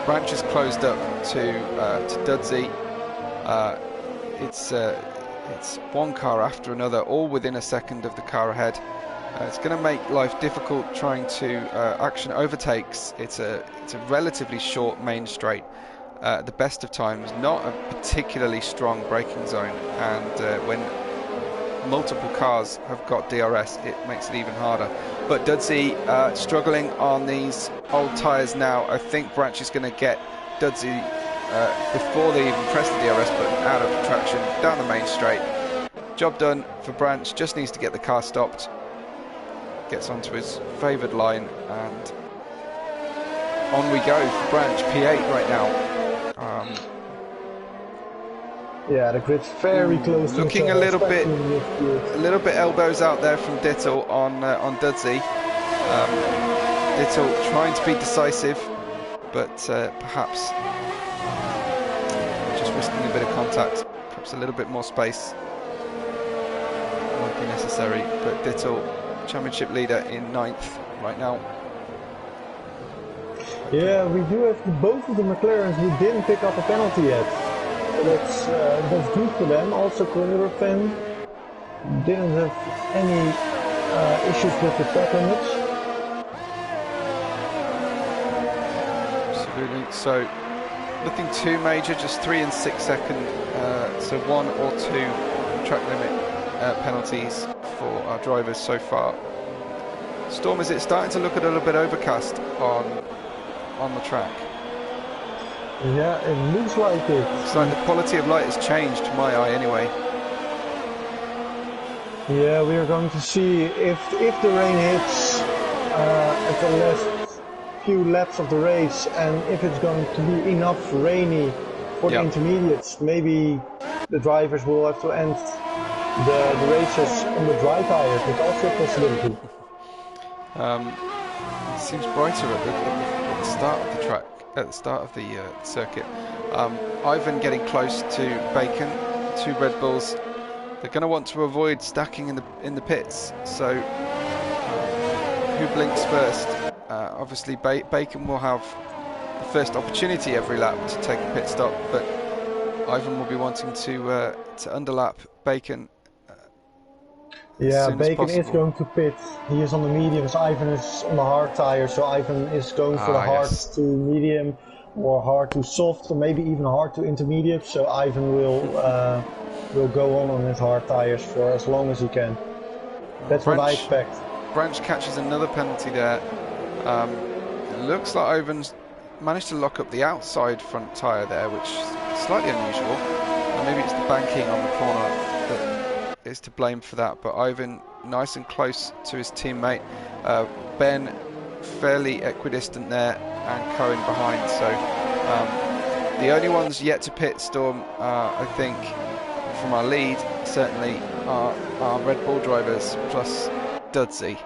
Branch is closed up to Dudsey. It's one car after another, all within a second of the car ahead. It's going to make life difficult trying to action overtakes. It's a relatively short main straight, at the best of times, not a particularly strong braking zone, and when multiple cars have got DRS, it makes it even harder. But Dudsey struggling on these old tyres now. I think Branch is going to get Dudsey before they even press the DRS button out of traction down the main straight. Job done for Branch, just needs to get the car stopped. Gets onto his favoured line, and on we go for Branch, P8 right now. Yeah, the grid's very close. Looking a little bit elbows out there from Dittel on Dudsey. Dittel trying to be decisive, but perhaps just risking a bit of contact. Perhaps a little bit more space might be necessary. But Dittel, championship leader in 9th right now. Yeah, we do have both of the McLarens who didn't pick up a penalty yet. That's good for them. Also, Cornerpen didn't have any issues with the track limits. Absolutely. So nothing too major, just 3 and 6 second. So 1 or 2 track limit penalties for our drivers so far. Storm, is it starting to look a little bit overcast on the track? Yeah, it looks like it. It's like the quality of light has changed, to my eye anyway. Yeah, we are going to see if the rain hits at the last few laps of the race, and if it's going to be enough rainy for the intermediates. Maybe the drivers will have to end the races on the dry tires. It's also a possibility. It seems brighter at the start of the track. At the start of the circuit. Ivan getting close to Bacon, 2 Red Bulls. They're going to want to avoid stacking in the pits, so who blinks first? Obviously Bacon will have the first opportunity every lap to take a pit stop, but Ivan will be wanting to underlap Bacon. Yeah, Bacon is going to pit. He is on the mediums, Ivan is on the hard tire, so Ivan is going for the hard to medium, or hard to soft, or maybe even hard to intermediate. So Ivan will go on his hard tires for as long as he can. That's what I expect. Branch catches another penalty there. It looks like Ivan's managed to lock up the outside front tire there, which is slightly unusual. And maybe it's the banking on the corner that is to blame for that, but Ivan nice and close to his teammate. Ben fairly equidistant there, and Cohen behind. So the only ones yet to pit, Storm, I think, from our lead, certainly are Red Bull drivers plus Dudsey.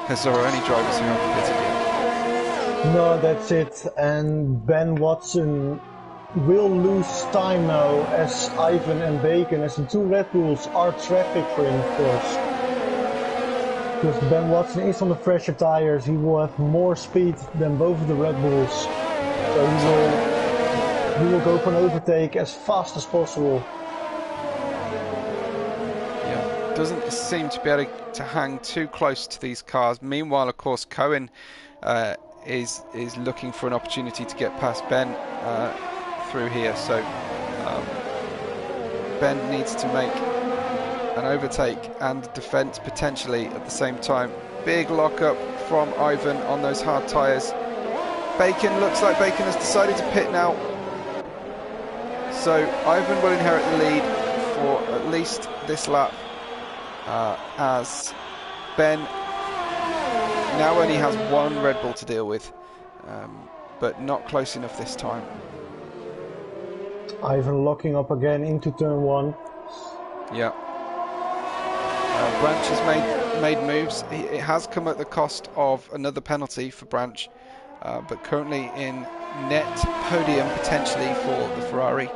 Because there are only drivers who haven't pitted yet. No, that's it. And Ben Watson will lose time now, as Ivan and Bacon, as the 2 Red Bulls, are traffic for him, of course. Because Ben Watson is on the fresher tires, he will have more speed than both of the Red Bulls. So he will go for an overtake as fast as possible. Yeah, doesn't seem to be able to hang too close to these cars. Meanwhile, of course, Cohen is looking for an opportunity to get past Ben through here, so Ben needs to make an overtake and defense potentially at the same time. Big lockup from Ivan on those hard tyres. Bacon, looks like Bacon has decided to pit now, so Ivan will inherit the lead for at least this lap, as Ben now only has 1 Red Bull to deal with, but not close enough this time. Ivan locking up again into turn 1. Yeah. Branch has made moves. It has come at the cost of another penalty for Branch, but currently in net podium potentially for the Ferrari,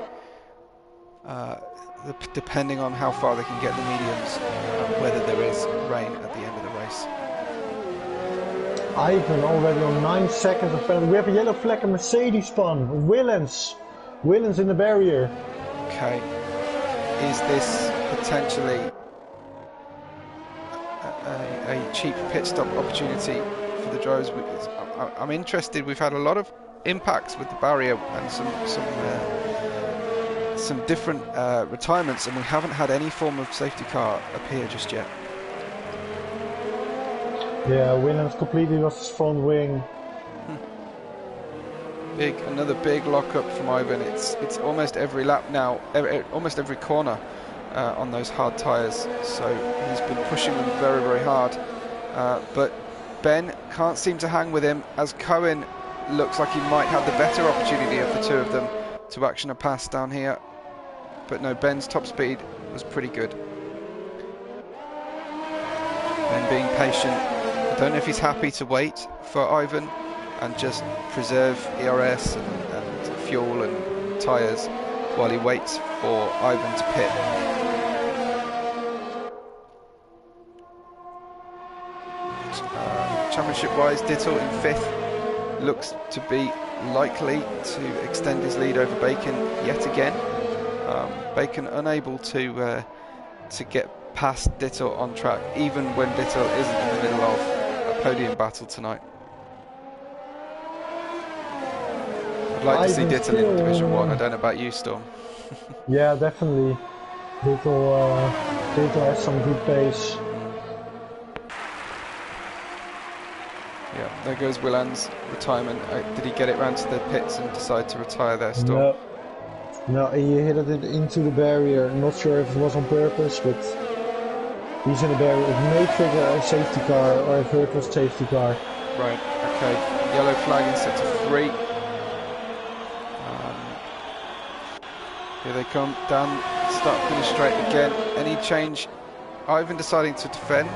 depending on how far they can get the mediums, whether there is rain at the end of the race. Ivan already on 9 seconds of penalty. We have a yellow flag, and Mercedes spun. Willens in the barrier. Okay. Is this potentially a cheap pit stop opportunity for the drivers? I'm interested. We've had a lot of impacts with the barrier and some different retirements, and we haven't had any form of safety car appear just yet. Yeah, Williams completely lost his front wing. Another big lockup from Ivan. It's almost every lap now, almost every corner on those hard tyres. So he's been pushing them very, very hard. But Ben can't seem to hang with him, as Cohen looks like he might have the better opportunity of the two of them to action a pass down here. But no, Ben's top speed was pretty good. Ben being patient. I don't know if he's happy to wait for Ivan and just preserve ERS and fuel and tyres while he waits for Ivan to pit. Championship-wise, Dittel in 5th looks to be likely to extend his lead over Bacon yet again. Bacon unable to get past Dittel on track, even when Dittel isn't in the middle of a podium battle tonight. I'd like to see Dittel in Division 1. I don't know about you, Storm. Yeah, definitely. Dittel has some good pace. Yeah, there goes Willan's retirement. Did he get it round to the pits and decide to retire there, Storm? No, he hit it into the barrier. I'm not sure if it was on purpose, but he's in the barrier. It may trigger a safety car or a virtual safety car. Right, okay. Yellow flag in sector 3. Here they come, down, start finish straight again. Any change? Ivan deciding to defend.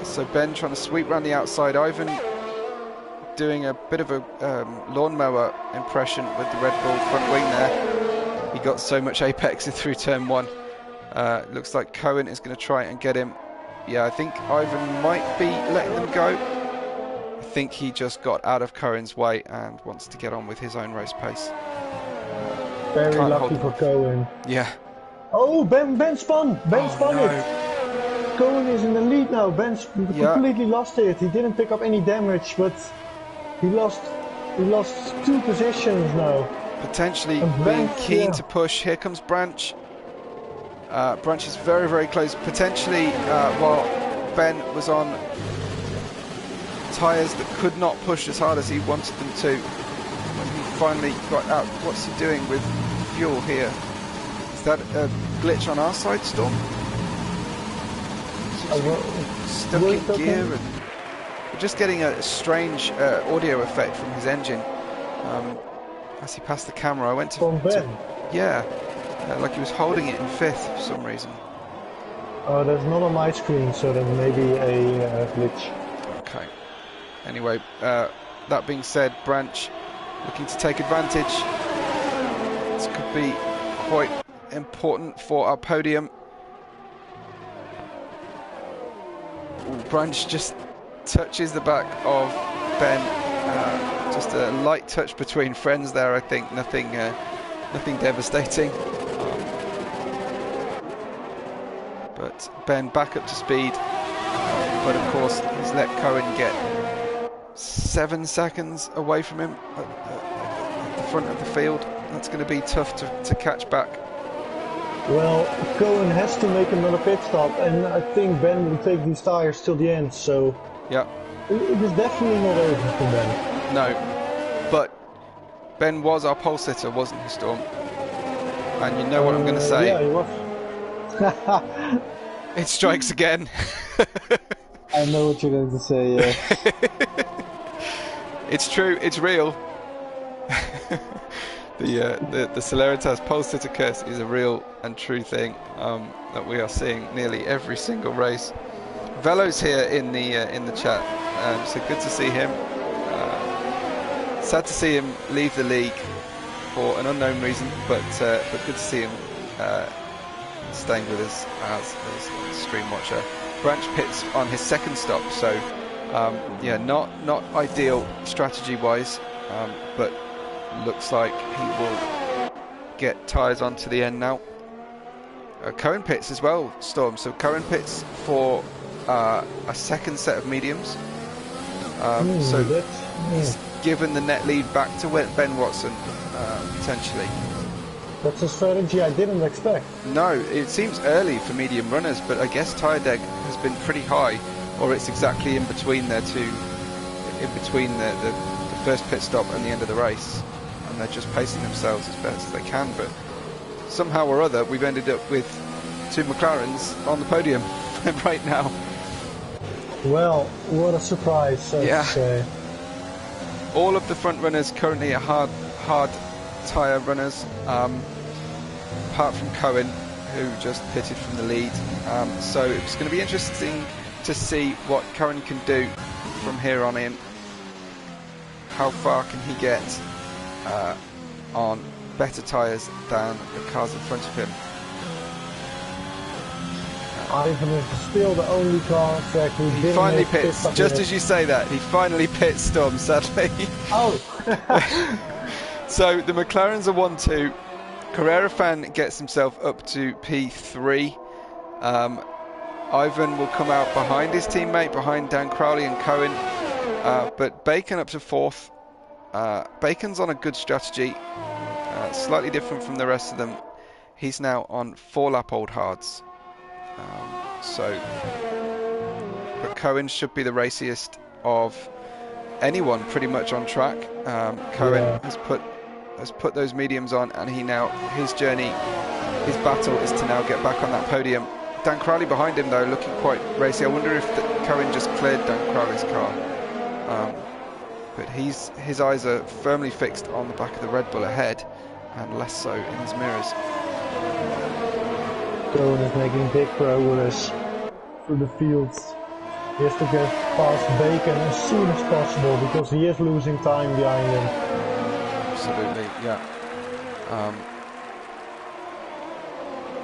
So Ben trying to sweep around the outside. Ivan doing a bit of a lawnmower impression with the Red Bull front wing there. He got so much apex through turn 1. Looks like Cohen is going to try and get him. Yeah, I think Ivan might be letting them go. I think he just got out of Cohen's way and wants to get on with his own race pace. Very lucky for Cohen. Yeah. Oh, Ben spun! Ben spun it! Cohen is in the lead now. Ben completely lost it. He didn't pick up any damage, but he lost 2 positions now. Potentially being keen to push. Here comes Branch. Branch is very, very close. Potentially, while Ben was on tyres that could not push as hard as he wanted them to, when he finally got out. What's he doing with fuel here? Is that a glitch on our side, Storm? Stuck in gear, and we're just getting a strange audio effect from his engine as he passed the camera. I went to yeah, like he was holding it in 5th for some reason. Oh, that's not on my screen, so that may be a glitch. Okay. Anyway, that being said, Branch looking to take advantage. This could be quite important for our podium. Branch just touches the back of Ben. Just a light touch between friends there, I think. Nothing devastating. But Ben back up to speed. But of course, he's let Cohen get 7 seconds away from him at the front of the field. That's going to be tough to catch back. Well, Cohen has to make another pit stop, and I think Ben will take these tires till the end, so yeah, it is definitely not over for Ben. No, but Ben was our pole sitter, wasn't he, Storm? And you know what I'm going to say? Yeah, he was. It strikes again. I know what you're going to say, yeah. It's true, it's real. The Celeritas pole sitter curse is a real and true thing that we are seeing nearly every single race. Velo's here in the chat, so good to see him. Sad to see him leave the league for an unknown reason, but good to see him staying with us as a stream watcher. Branch pits on his 2nd stop, so yeah, not ideal strategy-wise, but looks like he will get tyres onto the end now. Cohen pits as well, Storm. So Cohen pits for a 2nd set of mediums. So he's given the net lead back to Ben Watson, potentially. That's a strategy I didn't expect. No, it seems early for medium runners, but I guess tyre deg has been pretty high, or it's exactly in between their two, in between the first pit stop and the end of the race, and they're just pacing themselves as best as they can. But somehow or other, we've ended up with two McLarens on the podium right now. Well, what a surprise! Yeah. All of the front runners currently are hard tyre runners, apart from Cohen, who just pitted from the lead. So it's going to be interesting to see what Cohen can do from here on in. How far can he get on better tyres than the cars in front of him? Ivan is still the only car on track who He didn't finally make pits. pit Just as you say that, he finally pits Storm, sadly. Oh! So the McLarens are 1-2. Carrera Fan gets himself up to P3. Ivan will come out behind his teammate, behind Dan Crowley and Cohen. But Bacon up to 4th. Bacon's on a good strategy, slightly different from the rest of them. He's now on 4-lap old hards. But Cohen should be the raciest of anyone pretty much on track. Cohen has put those mediums on, and his journey, his battle is to now get back on that podium. Dan Crowley behind him though, looking quite racy. I wonder if Cohen just cleared Dan Crowley's car. But his eyes are firmly fixed on the back of the Red Bull ahead, and less so in his mirrors. Cohen is making big progress through the fields. He has to get past Bacon as soon as possible because he is losing time behind him. Absolutely, yeah.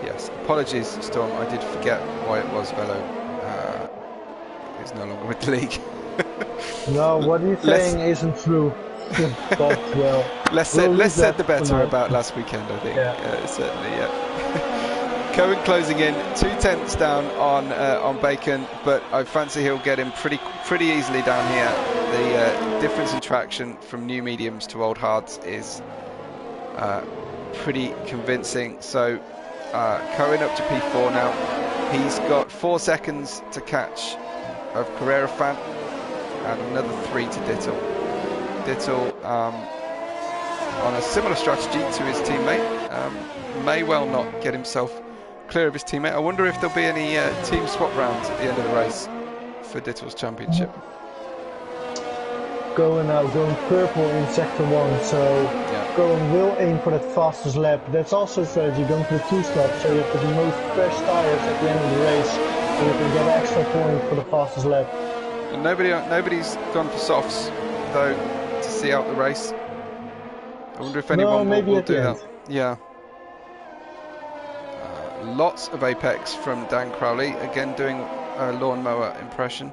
Yes, apologies, Storm. I did forget why it was Velo is no longer with the league. No, what he's saying isn't true. But well, less said the better about last weekend, I think. Yeah. Certainly, yeah. Cohen closing in 2/10 down on Bacon, but I fancy he'll get him pretty easily down here. The difference in traction from new mediums to old hards is pretty convincing. So Cohen up to P4 now. He's got 4 seconds to catch of Carrera Fan and another 3 to Dittel. Dittel on a similar strategy to his teammate, may well not get himself clear of his teammate. I wonder if there'll be any team swap rounds at the end of the race for Dittel's championship. Going purple in sector 1, so Cohen will aim for that fastest lap. That's also a strategy, going for the 2-stop, so you have the most fresh tires at the end of the race, so you can get an extra point for the fastest lap. And nobody's gone for softs though to see out the race. I wonder if anyone will do that. Yeah. Lots of apex from Dan Crowley, again doing a lawnmower impression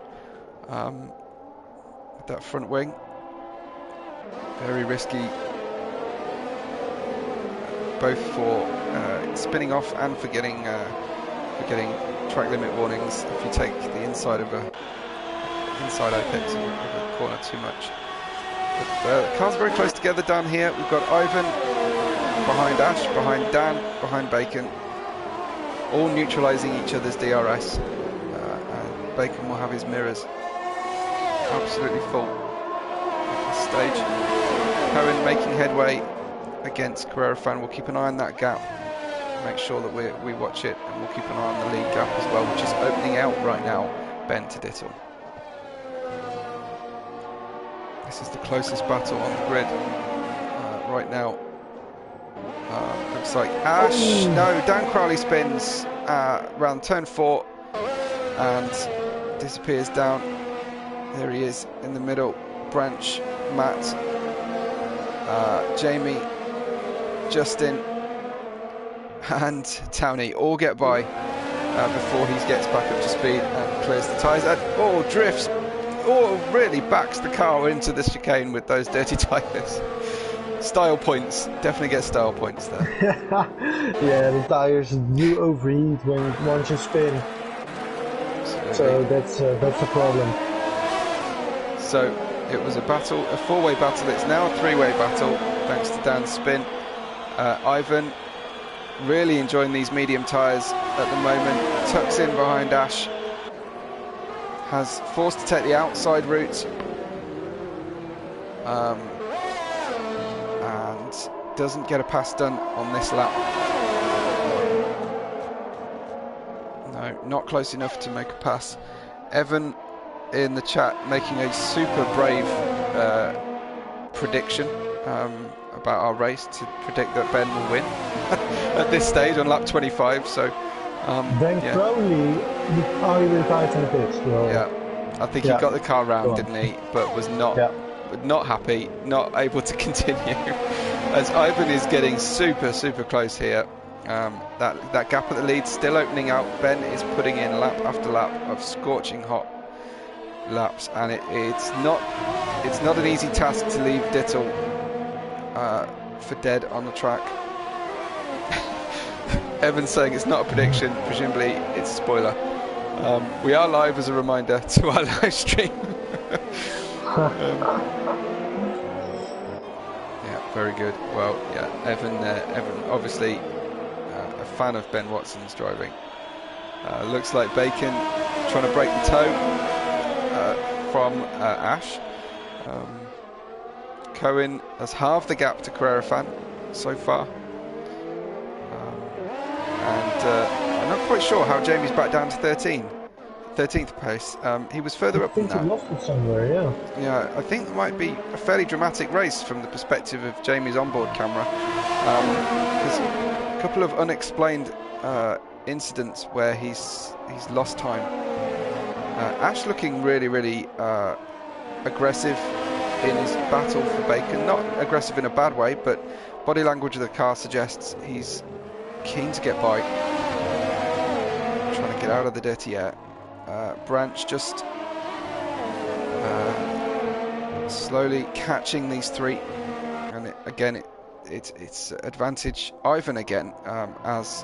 with that front wing. Very risky, both for spinning off and for getting track limit warnings if you take the inside of inside apex of a corner too much. But the cars are very close together down here. We've got Ivan behind Ash, behind Dan, behind Bacon, all neutralising each other's DRS. And Bacon will have his mirrors absolutely full at this stage. Cohen making headway against Carrera Fan. We'll keep an eye on that gap. Make sure that we watch it, and we'll keep an eye on the lead gap as well, which is opening out right now, Ben to Dittel. This is the closest battle on the grid right now. Looks like Ash, no, Dan Crowley spins around turn 4 and disappears down. There he is in the middle. Branch, Matt, Jamie, Justin and Towney all get by before he gets back up to speed and clears the tyres. And drifts, really backs the car into the chicane with those dirty tyres. Style points, definitely get style points there. Yeah, the tyres do overheat once you spin. Absolutely. So that's a problem. So It was a battle, a four-way battle. It's now a three-way battle, thanks to Dan's spin. Ivan really enjoying these medium tyres at the moment. Tucks in behind Ash. Has forced to take the outside route. And doesn't get a pass done on this lap. No, not close enough to make a pass. Evan in the chat making a super brave prediction about our race, to predict that Ben will win at this stage on lap 25. So Ben yeah. Crowley, are you retired in the pits? Well, yeah, I think he got the car round, didn't he? But was not happy, not able to continue. As Ivan is getting super close here. That gap at the lead still opening out. Ben is putting in lap after lap of scorching hot laps, and it's not an easy task to leave Dittel for dead on the track. Evan's saying it's not a prediction, presumably it's a spoiler. We are live, as a reminder, to our live stream. Yeah, very good. Well, yeah, Evan obviously a fan of Ben Watson's driving. Looks like Bacon trying to break the toe from Ash. Cohen has halved the gap to Carrera Fan so far. I'm not quite sure how Jamie's back down to 13th place. He was further up than that. I think he lost it somewhere, yeah. Yeah, I think it might be a fairly dramatic race from the perspective of Jamie's onboard camera. There's a couple of unexplained incidents where he's lost time. Ash looking really aggressive in his battle for Bacon. Not aggressive in a bad way, but body language of the car suggests he's keen to get by, trying to get out of the dirty air. Branch just slowly catching these three, and it's advantage Ivan again, as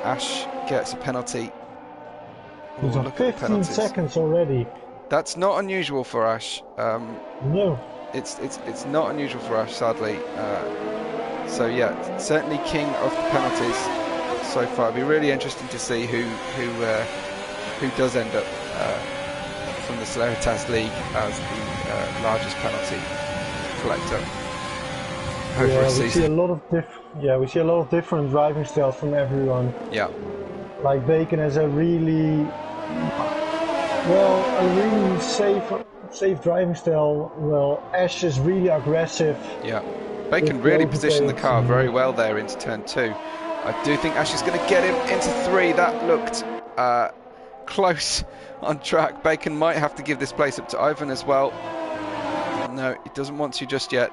Ash gets a penalty. He's on 15 seconds already. That's not unusual for Ash. No, it's not unusual for Ash, sadly. So yeah, certainly king of the penalties so far. It'll be really interesting to see who does end up from the Celeritas League as the largest penalty collector over a season. We see a lot of different driving styles from everyone. Yeah. Like Bacon has a really safe driving style. Well, Ash is really aggressive. Yeah. Bacon really positioned the car very well there into turn 2. I do think Ash is going to get him into 3. That looked close on track. Bacon might have to give this place up to Ivan as well. No, he doesn't want to just yet.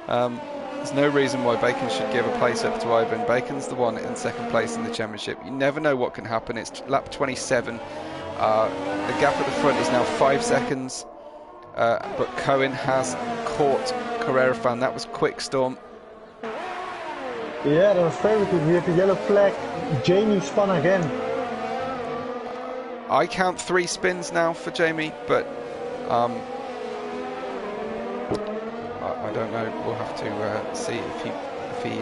There's no reason why Bacon should give a place up to Ivan. Bacon's the one in second place in the championship. You never know what can happen. It's lap 27. The gap at the front is now 5 seconds. But Cohen has caught Carrera Fan. That was quick, Storm. Yeah, that was very good. We have a yellow flag. Jamie spun again. I count 3 spins now for Jamie, but I don't know. We'll have to see if he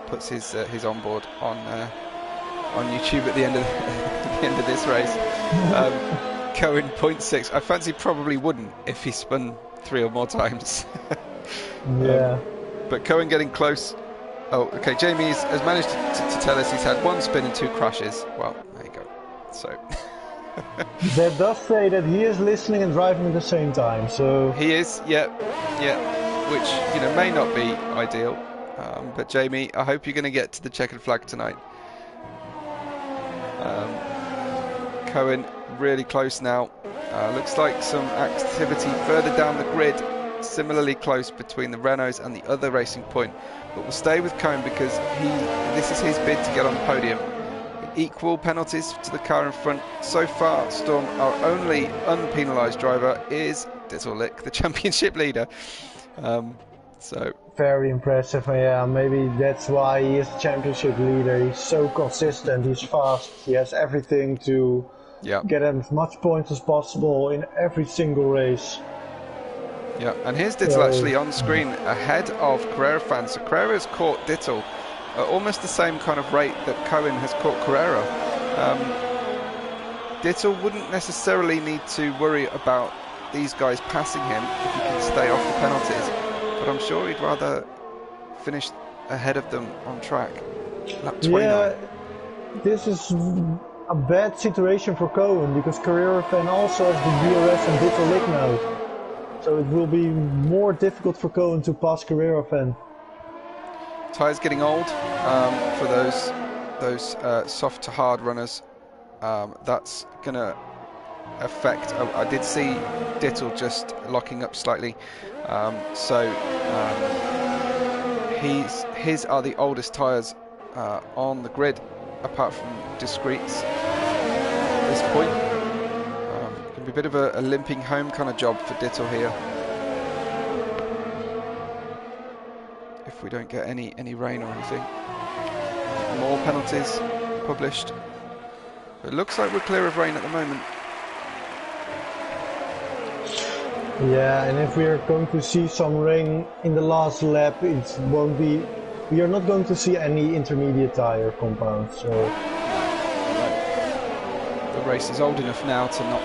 puts his onboard on YouTube at the end of the end of this race. Cohen 0.6. I fancy probably wouldn't if he spun 3 or more times. Yeah. But Cohen getting close. Oh, okay. Jamie has managed to tell us he's had 1 spin and 2 crashes. Well, there you go. So. That does say that he is listening and driving at the same time. So. He is, yeah. Which may not be ideal. But Jamie, I hope you're going to get to the checkered flag tonight. Cohen really close now. Looks like some activity further down the grid, similarly close between the Renaults and the other Racing Point. But we'll stay with Cohen because this is his bid to get on the podium. Equal penalties to the car in front. So far, Storm, our only unpenalised driver, is Dittellick, the championship leader. So very impressive. Yeah, maybe that's why he is the championship leader. He's so consistent. He's fast. He has everything to Yeah. get as much points as possible in every single race. Yeah, and here's Dittel actually on screen ahead of Carrera fans. So Carrera's caught Dittel at almost the same kind of rate that Cohen has caught Carrera. Dittel wouldn't necessarily need to worry about these guys passing him if he can stay off the penalties, but I'm sure he'd rather finish ahead of them on track. Lap 29. Yeah, this is a bad situation for Cohen because Carrera fan also has the DRS and Dittel Lick now. So it will be more difficult for Cohen to pass Carrera fan. Tyres getting old for those soft to hard runners. That's going to affect. I did see Dittel just locking up slightly. His are the oldest tyres on the grid, apart from Discreets at this point. Can be a bit of a limping home kind of job for Dittel here. If we don't get any rain or anything. More penalties published. It looks like we're clear of rain at the moment. Yeah, and if we are going to see some rain in the last lap, it won't be. We are not going to see any intermediate tire compounds. So the race is old enough now to not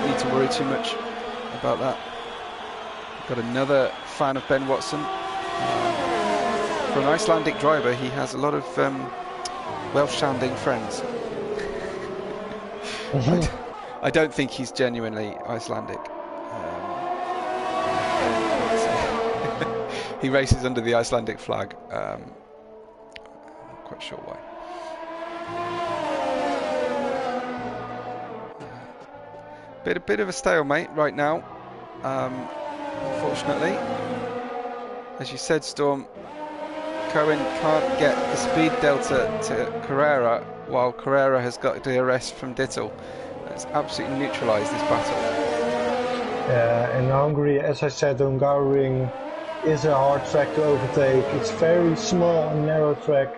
need to worry too much about that. We've got another fan of Ben Watson. For an Icelandic driver, he has a lot of Welsh-sounding friends. I don't think he's genuinely Icelandic. He races under the Icelandic flag. I'm not quite sure why. A bit of a stalemate right now, unfortunately. As you said, Storm, Cohen can't get the speed delta to Carrera, while Carrera has got DRS from Dittel. It's absolutely neutralised this battle. Yeah, in Hungary, as I said, Hungaroring is a hard track to overtake. It's very small and narrow track.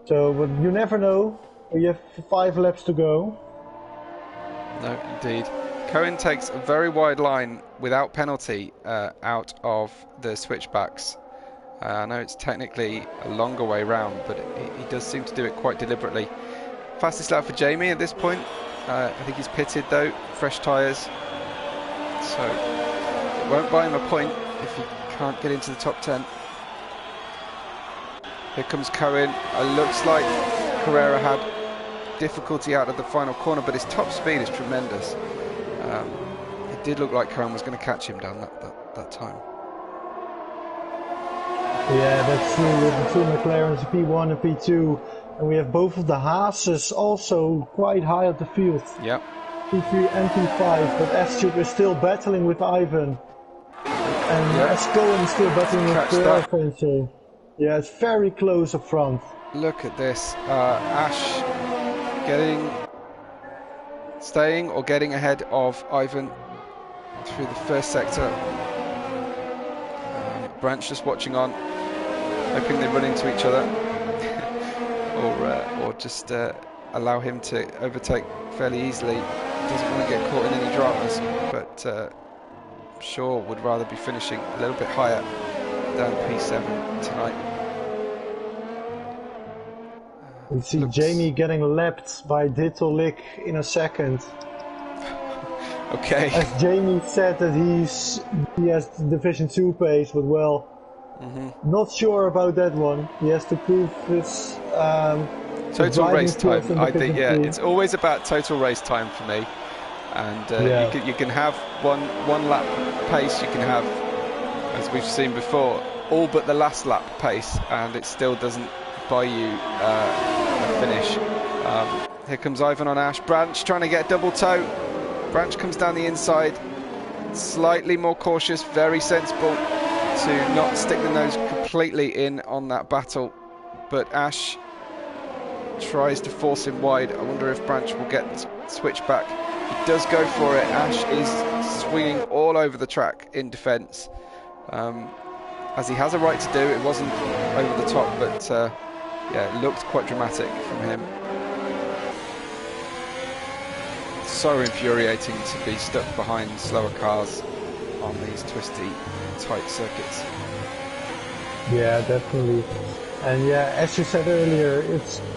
So, but you never know. You have 5 laps to go. No, indeed. Cohen takes a very wide line without penalty out of the switchbacks. I know it's technically a longer way round, but he does seem to do it quite deliberately. Fastest lap for Jamie at this point. I think he's pitted though, fresh tyres. So it won't buy him a point if he can't get into the top 10. Here comes Cohen. Looks like Carrera had difficulty out of the final corner, but his top speed is tremendous. It did look like Cohen was going to catch him down that time. Yeah, that's true with the two McLarens, P1 and P2. And we have both of the Haases also quite high up the field. Yep. P3 and P5, but S-Tube is still battling with Ivan. And S-Cohen is still battling with Carrera. So yeah, it's very close up front. Look at this. Ash staying or getting ahead of Ivan through the first sector. Branch just watching on, hoping they run into each other. or just allow him to overtake fairly easily. Doesn't want to get caught in any dramas, but I'm sure would rather be finishing a little bit higher than P7 tonight. We see Jamie getting lapped by Dittel Lick in a second. Okay. As Jamie said that he has Division 2 pace, but well, not sure about that one. He has to prove his total race time. I think, yeah, 2. it's always about total race time for me. And you can have one lap pace. You can have, as we've seen before, all but the last lap pace, and it still doesn't buy you a finish. Here comes Ivan on Ash. Branch trying to get double toe. Branch comes down the inside, slightly more cautious, very sensible to not stick the nose completely in on that battle. But Ash tries to force him wide. I wonder if Branch will get switched back. He does go for it. Ash is swinging all over the track in defence, as he has a right to do. It wasn't over the top, but yeah, it looked quite dramatic from him. so infuriating to be stuck behind slower cars on these twisty, tight circuits. Yeah, definitely. And yeah, as you said earlier,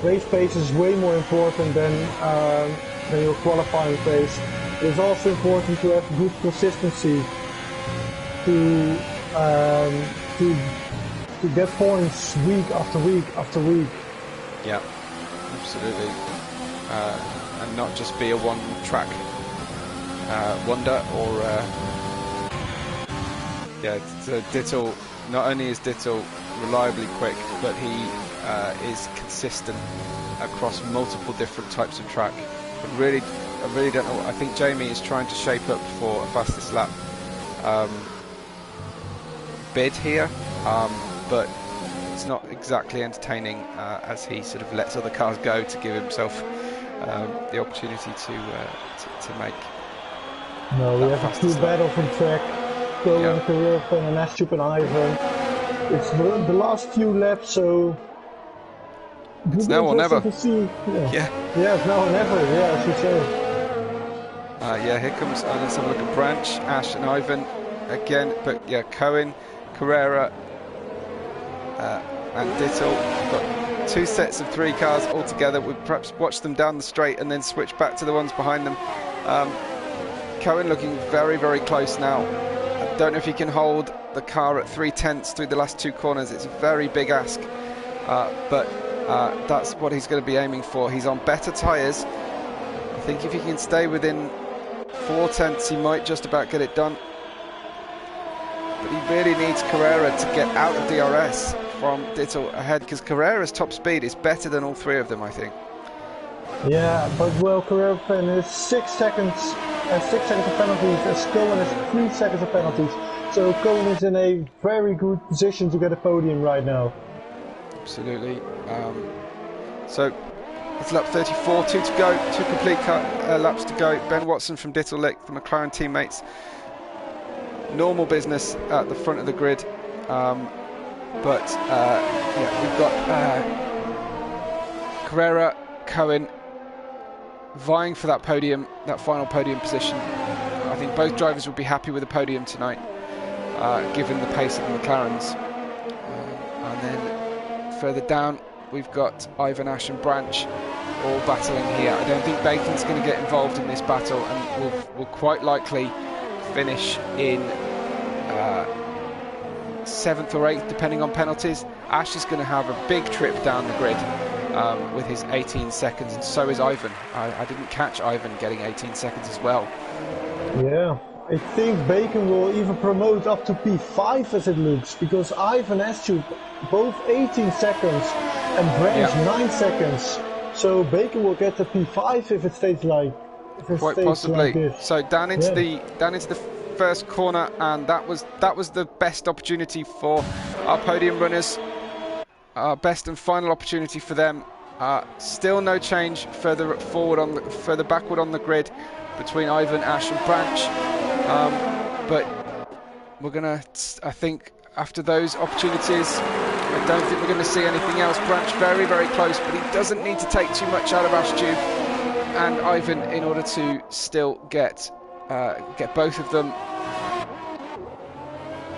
race pace is way more important than your qualifying pace. It's also important to have good consistency to get points week after week after week. Yeah, absolutely. And not just be a one-track wonder or Dittel. Not only is Dittel reliably quick, but he is consistent across multiple different types of track. I really don't know. I think Jamie is trying to shape up for a fastest lap bid here, but it's not exactly entertaining as he sort of lets other cars go to give himself the opportunity to make. No, we have a true battle for the track. Going Carrera and Astube and Ivan. It's the last few laps, so it's now or never. To see. Yeah, it's now or never. Yeah, as you say. Yeah, here comes. Let's have a look at Branch, Ash, and Ivan again. But yeah, Cohen, Carrera, and Dittel. Got two sets of three cars all together. We'll perhaps watch them down the straight and then switch back to the ones behind them. Cohen looking very, very close now. I don't know if he can hold the car at 3/10 through the last two corners. It's a very big ask, but that's what he's going to be aiming for. He's on better tyres. I think if he can stay within 4/10, he might just about get it done. But he really needs Carrera to get out of DRS from Dittel ahead, because Carrera's top speed is better than all three of them, I think. Yeah, but well, Carrera is 6 seconds. 6 seconds of penalties, as Cohen has 3 seconds of penalties. So Cohen is in a very good position to get a podium right now. Absolutely. So it's lap 34, 2 to go, 2 complete laps to go. Ben Watson from Dittel Lick, the McLaren teammates. Normal business at the front of the grid. But we've got Carrera, Cohen vying for that podium, that final podium position. I think both drivers would be happy with a podium tonight, given the pace of the McLarens. And then further down, we've got Ivan, Ash and Branch all battling here. I don't think Bacon's going to get involved in this battle, and will quite likely finish in 7th or 8th, depending on penalties. Ash is going to have a big trip down the grid with his 18 seconds, and so is Ivan. I didn't catch Ivan getting 18 seconds as well. Yeah, I think Bacon will even promote up to P5 as it looks, because Ivan has to both 18 seconds and Branch 9 seconds. So Bacon will get the P5 if it stays like quite possibly. Like so down into the first corner, and that was the best opportunity for our podium runners. Best and final opportunity for them. Still no change further backward on the grid between Ivan, Ash and Branch. But we're gonna, I think, after those opportunities, I don't think we're going to see anything else. Branch very, very close, but he doesn't need to take too much out of Astube and Ivan in order to still get both of them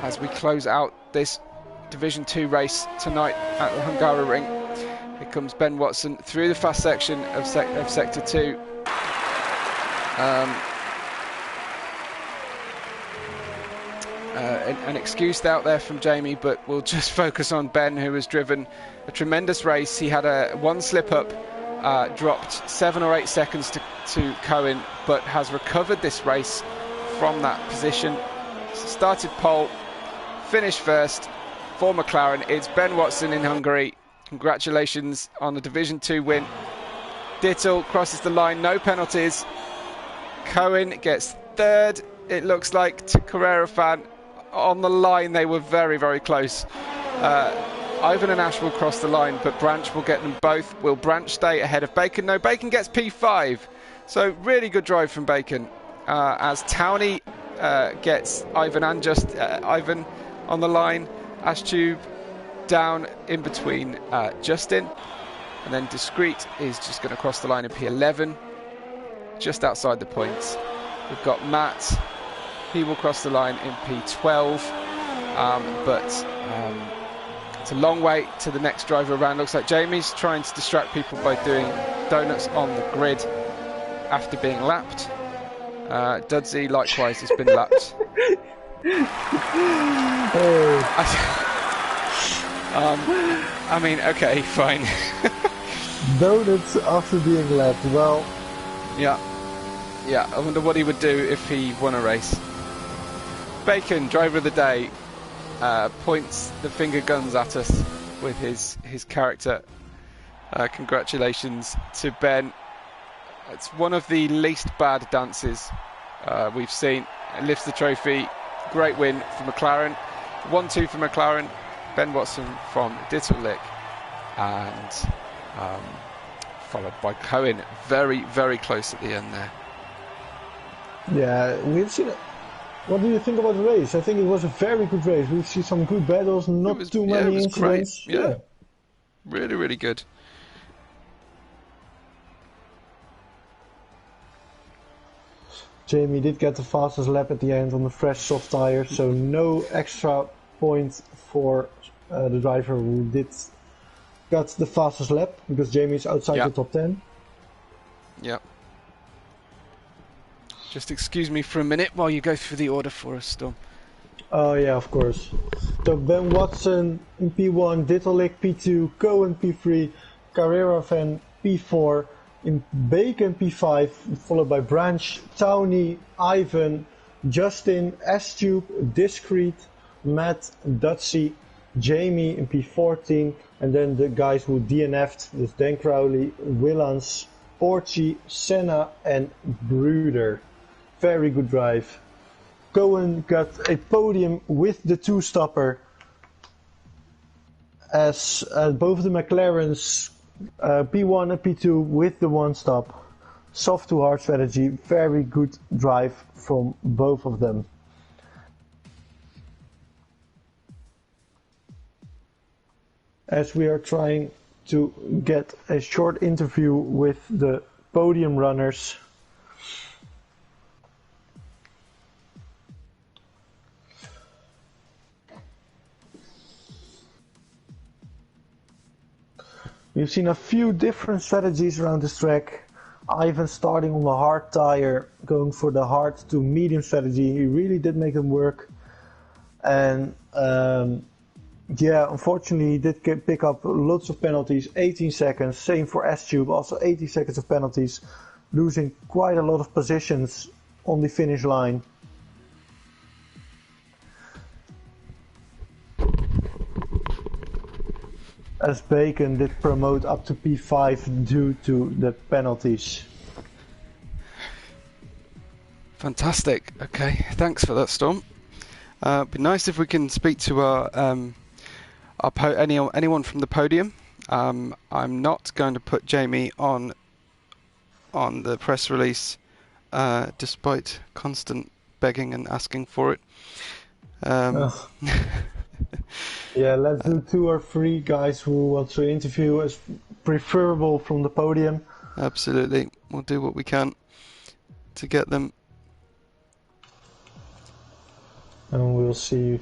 as we close out this Division 2 race tonight at the Hungaroring. Here comes Ben Watson through the fast section of Sector 2. An excuse out there from Jamie, but we'll just focus on Ben, who has driven a tremendous race. He had one slip up, dropped 7 or 8 seconds to Cohen, but has recovered this race from that position. Started pole, finished first for McLaren. It's Ben Watson in Hungary. Congratulations on the Division 2 win. Dittel crosses the line, no penalties. Cohen gets third, it looks like, to Carrera fan. On the line, they were very, very close. Ivan and Ash will cross the line, but Branch will get them both. Will Branch stay ahead of Bacon? No, Bacon gets P5. So really good drive from Bacon. As Towney gets Ivan and just Ivan on the line. Astube down in between Justin. And then Discreet is just going to cross the line in P11. just outside the points. We've got Matt. He will cross the line in P12, but it's a long way to the next driver around. Looks like Jamie's trying to distract people by doing donuts on the grid after being lapped. Dudsey likewise has been lapped. I mean, okay, fine. Donuts after being lapped. Well, yeah. I wonder what he would do if he won a race. Bacon, driver of the day, points the finger guns at us with his character. Congratulations to Ben. It's one of the least bad dances we've seen. It lifts the trophy. Great win for McLaren. 1-2 for McLaren. Ben Watson from Dittellick, and followed by Cohen. Very, very close at the end there. Yeah, we've seen it. What do you think about the race? I think it was a very good race. We've seen some good battles, not too many incidents. Great. Yeah. Really, really good. Jamie did get the fastest lap at the end on the fresh soft tire, so no extra point for the driver who got the fastest lap, because Jamie's outside the top 10. Yep. Just excuse me for a minute while you go through the order for us, Storm. Oh yeah, of course. So Ben Watson in P1, Dittellick P2, Cohen P3, Carrera Van P4, in Bacon P5, followed by Branch, Towney, Ivan, Justin, S-Tube, Discreet, Matt, Dutsy, Jamie in P14, and then the guys who DNF'd, dus Dan Crowley, Willans, Porci, Senna and Bruder. Very good drive. Cohen got a podium with the two-stopper, as both of the McLarens P1 and P2 with the one-stop. Soft to hard strategy, very good drive from both of them. As we are trying to get a short interview with the podium runners. We've seen a few different strategies around this track. Ivan starting on the hard tire, going for the hard to medium strategy. He really did make them work. And yeah, unfortunately he did pick up lots of penalties, 18 seconds. Same for S-Tube, also 18 seconds of penalties. Losing quite a lot of positions on the finish line. As Bacon did promote up to P5 due to the penalties. Fantastic. Okay, thanks for that, Storm. It'd be nice if we can speak to anyone from the podium. I'm not going to put Jamie on the press release, despite constant begging and asking for it. Yeah, let's do 2 or 3 guys who want to interview, as preferable from the podium. Absolutely, we'll do what we can to get them. And we'll see.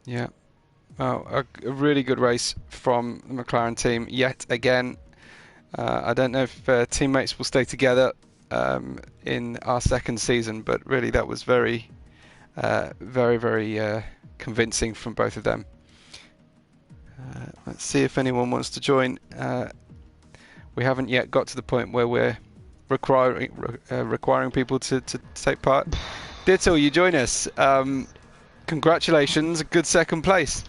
Yeah, a really good race from the McLaren team yet again. I don't know if teammates will stay together in our second season, but really that was very convincing from both of them. Let's see if anyone wants to join. We haven't yet got to the point where we're requiring people to take part. Dittel, you join us. Congratulations, a good second place.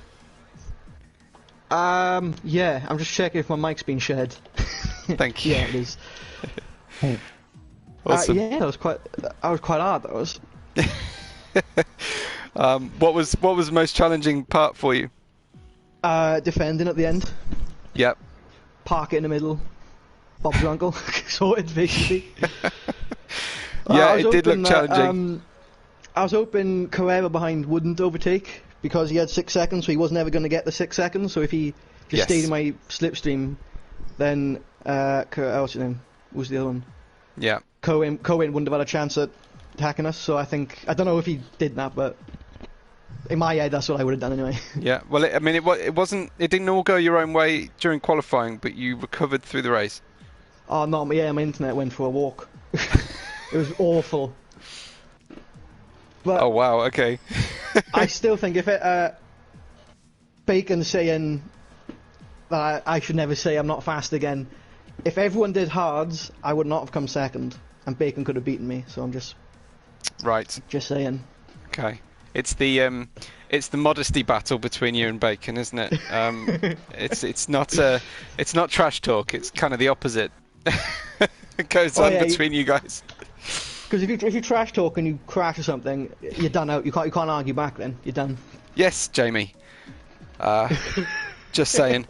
Yeah, I'm just checking if my mic's been shared. Thank you. Yeah, it is. Awesome. Yeah, that was quite hard. That was. What was the most challenging part for you? Defending at the end. Yep. Park it in the middle. Bob's your uncle. Sorted, basically. Yeah, it did look challenging. I was hoping Carrera behind wouldn't overtake, because he had 6 seconds, so he wasn't ever going to get the 6 seconds. So if he just stayed in my slipstream, then what's his name? Who's the other one? Yeah. Cohen wouldn't have had a chance at attacking us. So I don't know if he did that, but in my head, that's what I would have done anyway. Yeah. Well, it didn't all go your own way during qualifying, but you recovered through the race. Oh no, yeah, my internet went for a walk. It was awful. But Oh wow. Okay. I still think if Bacon saying that I should never say I'm not fast again. If everyone did hards, I would not have come second, and Bacon could have beaten me. So I'm just saying. Okay. It's the modesty battle between you and Bacon, isn't it? It's not trash talk. It's kind of the opposite. It goes on between you guys. Because if you trash talk and you crash or something, you're done out. You can't argue back. Then you're done. Yes, Jamie. Just saying.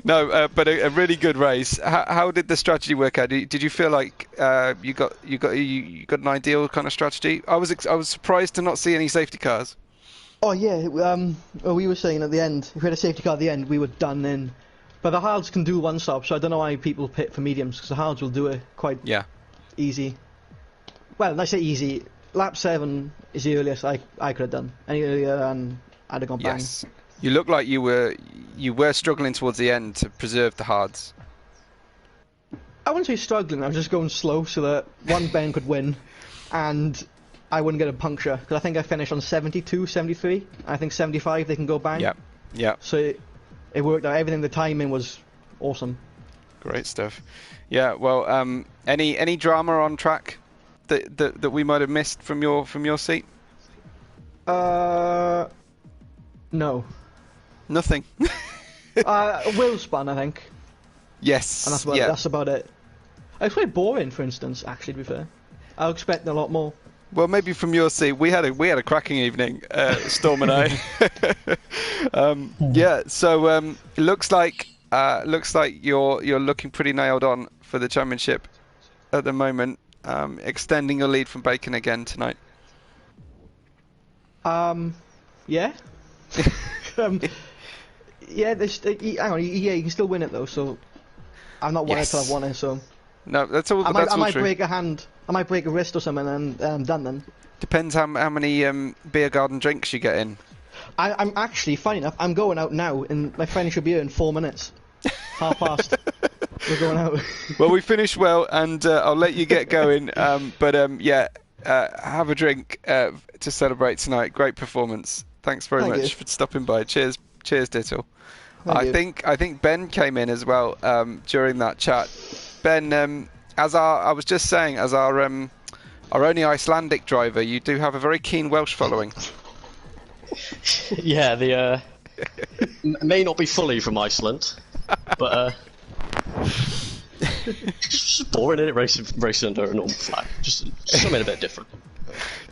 No, but a really good race. How did the strategy work out? Did you feel like you got an ideal kind of strategy? I was surprised to not see any safety cars. Oh yeah. Well, we were saying at the end, if we had a safety car at the end, we were done in. But the hards can do one stop, so I don't know why people pit for mediums, because the hards will do it quite easy. Well, I say easy. Lap 7 is the earliest I could have done. Any earlier, and I'd have gone bang. Yes. You look like you were struggling towards the end to preserve the hards. I wouldn't say struggling. I was just going slow so that one Ben could win, and I wouldn't get a puncture. Because I think I finished on 72, 73. I think 75 they can go bang. Yeah. Yeah. So it worked out. Everything. The timing was awesome. Great stuff. Yeah. Well, any drama on track that we might have missed from your seat? No. Nothing. Will spun, I think. Yes. And that's about it. It's quite boring, for instance. Actually, to be fair, I was expecting a lot more. Well, maybe from your seat, we had a cracking evening, Storm and I. Yeah. So it looks like you're looking pretty nailed on for the championship at the moment, extending your lead from Bacon again tonight. Yeah. Yeah. Hang on. Yeah, you can still win it though. So I've not won it till I've won it. So no, that's all. I might true. break a hand. I might break a wrist or something, and I'm done then. Depends how many beer garden drinks you get in. I'm actually, funny enough, I'm going out now, and my friend should be here in 4 minutes. 1:30. We're going out. Well, we finished well, and I'll let you get going. But have a drink to celebrate tonight. Great performance. Thanks very much for stopping by. Cheers, Dittle. I think Ben came in as well during that chat. Ben, as I was just saying, as our only Icelandic driver, you do have a very keen Welsh following. Yeah, the may not be fully from Iceland, but it's just boring, isn't it? Racing under a normal flag, just something a bit different.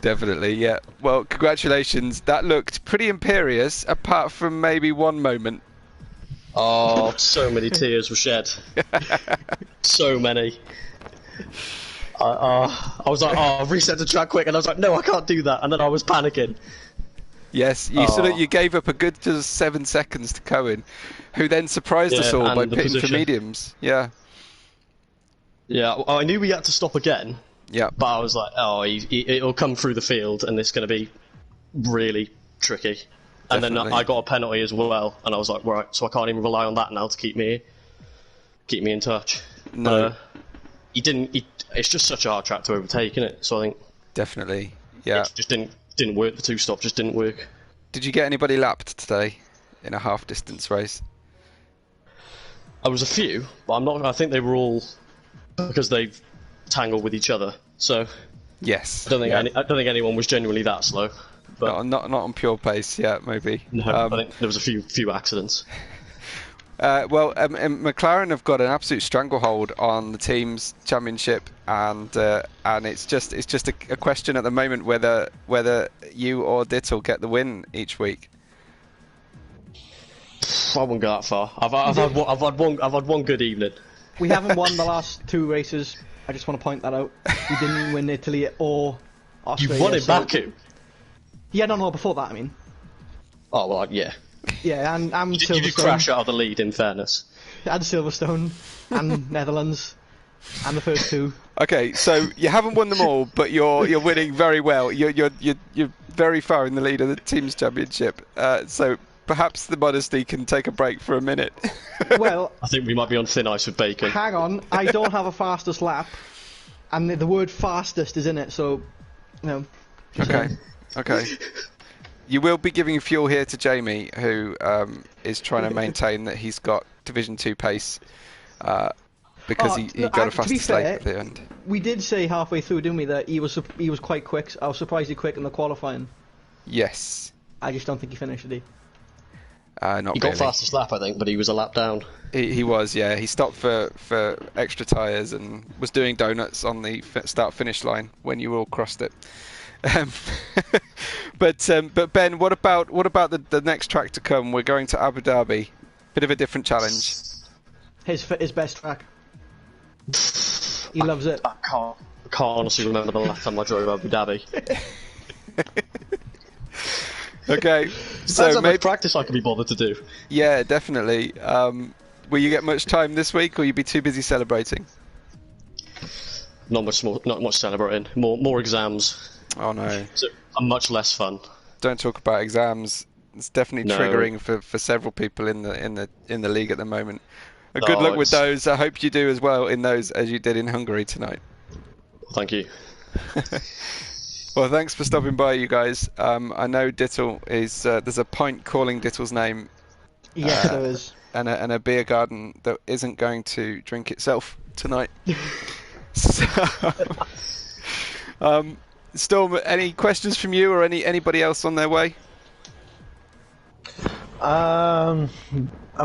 Definitely, yeah. Well, congratulations. That looked pretty imperious, apart from maybe one moment. Oh, so many tears were shed. So many. I was like, oh, reset the track quick, and I was like, no, I can't do that, and then I was panicking. Yes, you gave up a good just 7 seconds to Cohen, who then surprised us all by pitting for mediums. Yeah. Yeah, I knew we had to stop again. Yeah. But I was like, oh, it'll come through the field, and it's going to be really tricky. And then I got a penalty as well, and I was like, right, so I can't even rely on that now to keep me in touch. No. He didn't. It's just such a hard track to overtake, isn't it? So I think definitely, yeah. It just didn't work. The 2-stop just didn't work. Did you get anybody lapped today in a half-distance race? There was a few, but I'm not. I think they were all because they've tangled with each other. So yes, I don't think anyone was genuinely that slow. But not on pure pace, yeah, maybe. No, I think there was a few accidents. Well, McLaren have got an absolute stranglehold on the team's championship, and it's just a question at the moment whether you or Dittle get the win each week. I wouldn't go that far. I've had one good evening. We haven't won the last 2 races. I just want to point that out. We didn't win Italy or Australia. You won in Baku. Yeah, no, before that, I mean. Oh well, yeah. Yeah, and You Silverstone. did crash out of the lead, in fairness. And Silverstone, and Netherlands, and the first two. Okay, so you haven't won them all, but you're winning very well. You're very far in the lead of the teams championship. So perhaps the modesty can take a break for a minute. Well, I think we might be on thin ice with Bacon. Hang on, I don't have a fastest lap, and the word fastest is in it, so Okay. You will be giving fuel here to Jamie, who is trying to maintain that he's got Division 2 pace because he got a fastest lap at the end. We did say halfway through, didn't we, that he was quite quick. I was surprisingly quick in the qualifying. Yes. I just don't think he finished, did he? Not he got fastest lap, I think, but he was a lap down. He was, yeah. He stopped for extra tyres and was doing donuts on the start-finish line when you all crossed it. But Ben, what about the next track to come? We're going to Abu Dhabi. Bit of a different challenge. His best track. He loves it. I can't honestly remember the last time I drove Abu Dhabi. Okay, so maybe much practice I could be bothered to do. Yeah, definitely. Will you get much time this week, or you be too busy celebrating? Not much celebrating. More exams. Oh no. So, much less fun. Don't talk about exams. It's definitely triggering for several people in the league at the moment. Good luck with those. I hope you do as well in those as you did in Hungary tonight. Thank you. Well, thanks for stopping by, you guys. I know Dittle is there's a pint calling Dittle's name. Yes, there is. And a beer garden that isn't going to drink itself tonight. So, Storm, any questions from you or anybody else on their way? A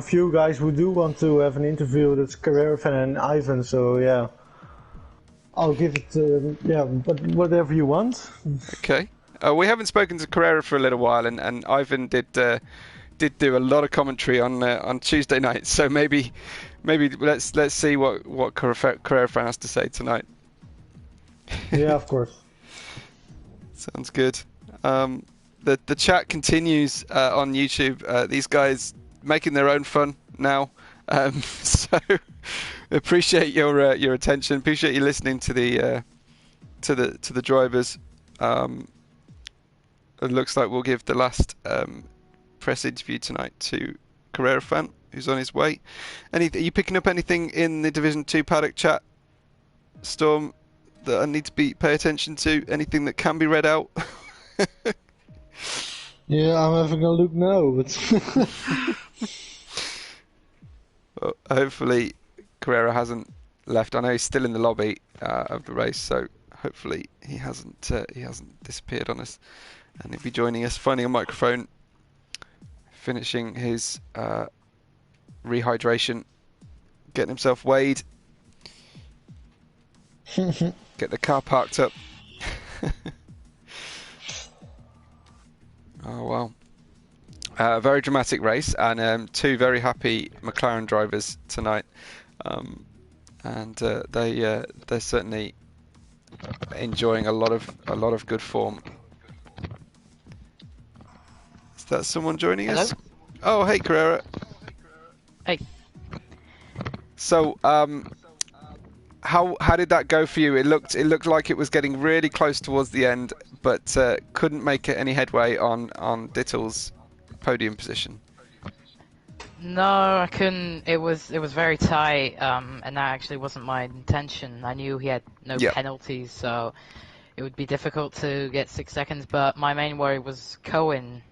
few guys who do want to have an interview. That's Carrera and Ivan. So yeah, I'll give it. But whatever you want. Okay. We haven't spoken to Carrera for a little while, and Ivan did do a lot of commentary on Tuesday night. So maybe let's see what Carrera fan has to say tonight. Yeah, of course. Sounds good. The chat continues on YouTube. These guys making their own fun now. So appreciate your attention. Appreciate you listening to the drivers. It looks like we'll give the last press interview tonight to Carrera fan, who's on his way. Are you picking up anything in the Division 2 paddock chat, Storm, that I need to pay attention to? Anything that can be read out? Yeah, I'm having a look now, but well, hopefully Carrera hasn't left. I know he's still in the lobby of the race, so hopefully he hasn't disappeared on us, and he'll be joining us, finding a microphone, finishing his rehydration, getting himself weighed, get the car parked up. Oh wow. Very dramatic race, and two very happy McLaren drivers tonight, and they're certainly enjoying a lot of good form. Is that someone joining us? Oh, hey Carrera. Hey. So, how did that go for you? It looked like it was getting really close towards the end, but couldn't make any headway on Dittle's podium position. No, I couldn't. It was very tight, and that actually wasn't my intention. I knew he had no penalties, so it would be difficult to get 6 seconds. But my main worry was Cohen,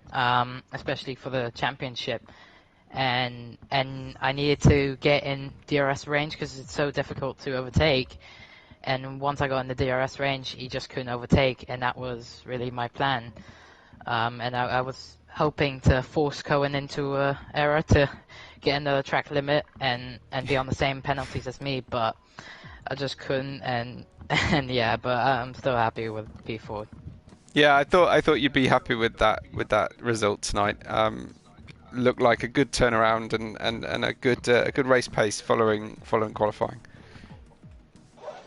especially for the championship, and I needed to get in DRS range because it's so difficult to overtake. And once I got in the DRS range, he just couldn't overtake, and that was really my plan. And I was hoping to force Cohen into an error to get into the track limit and be on the same penalties as me, but I just couldn't. And yeah, but I'm still happy with P4. Yeah, I thought you'd be happy with that result tonight. Looked like a good turnaround and a good race pace following qualifying.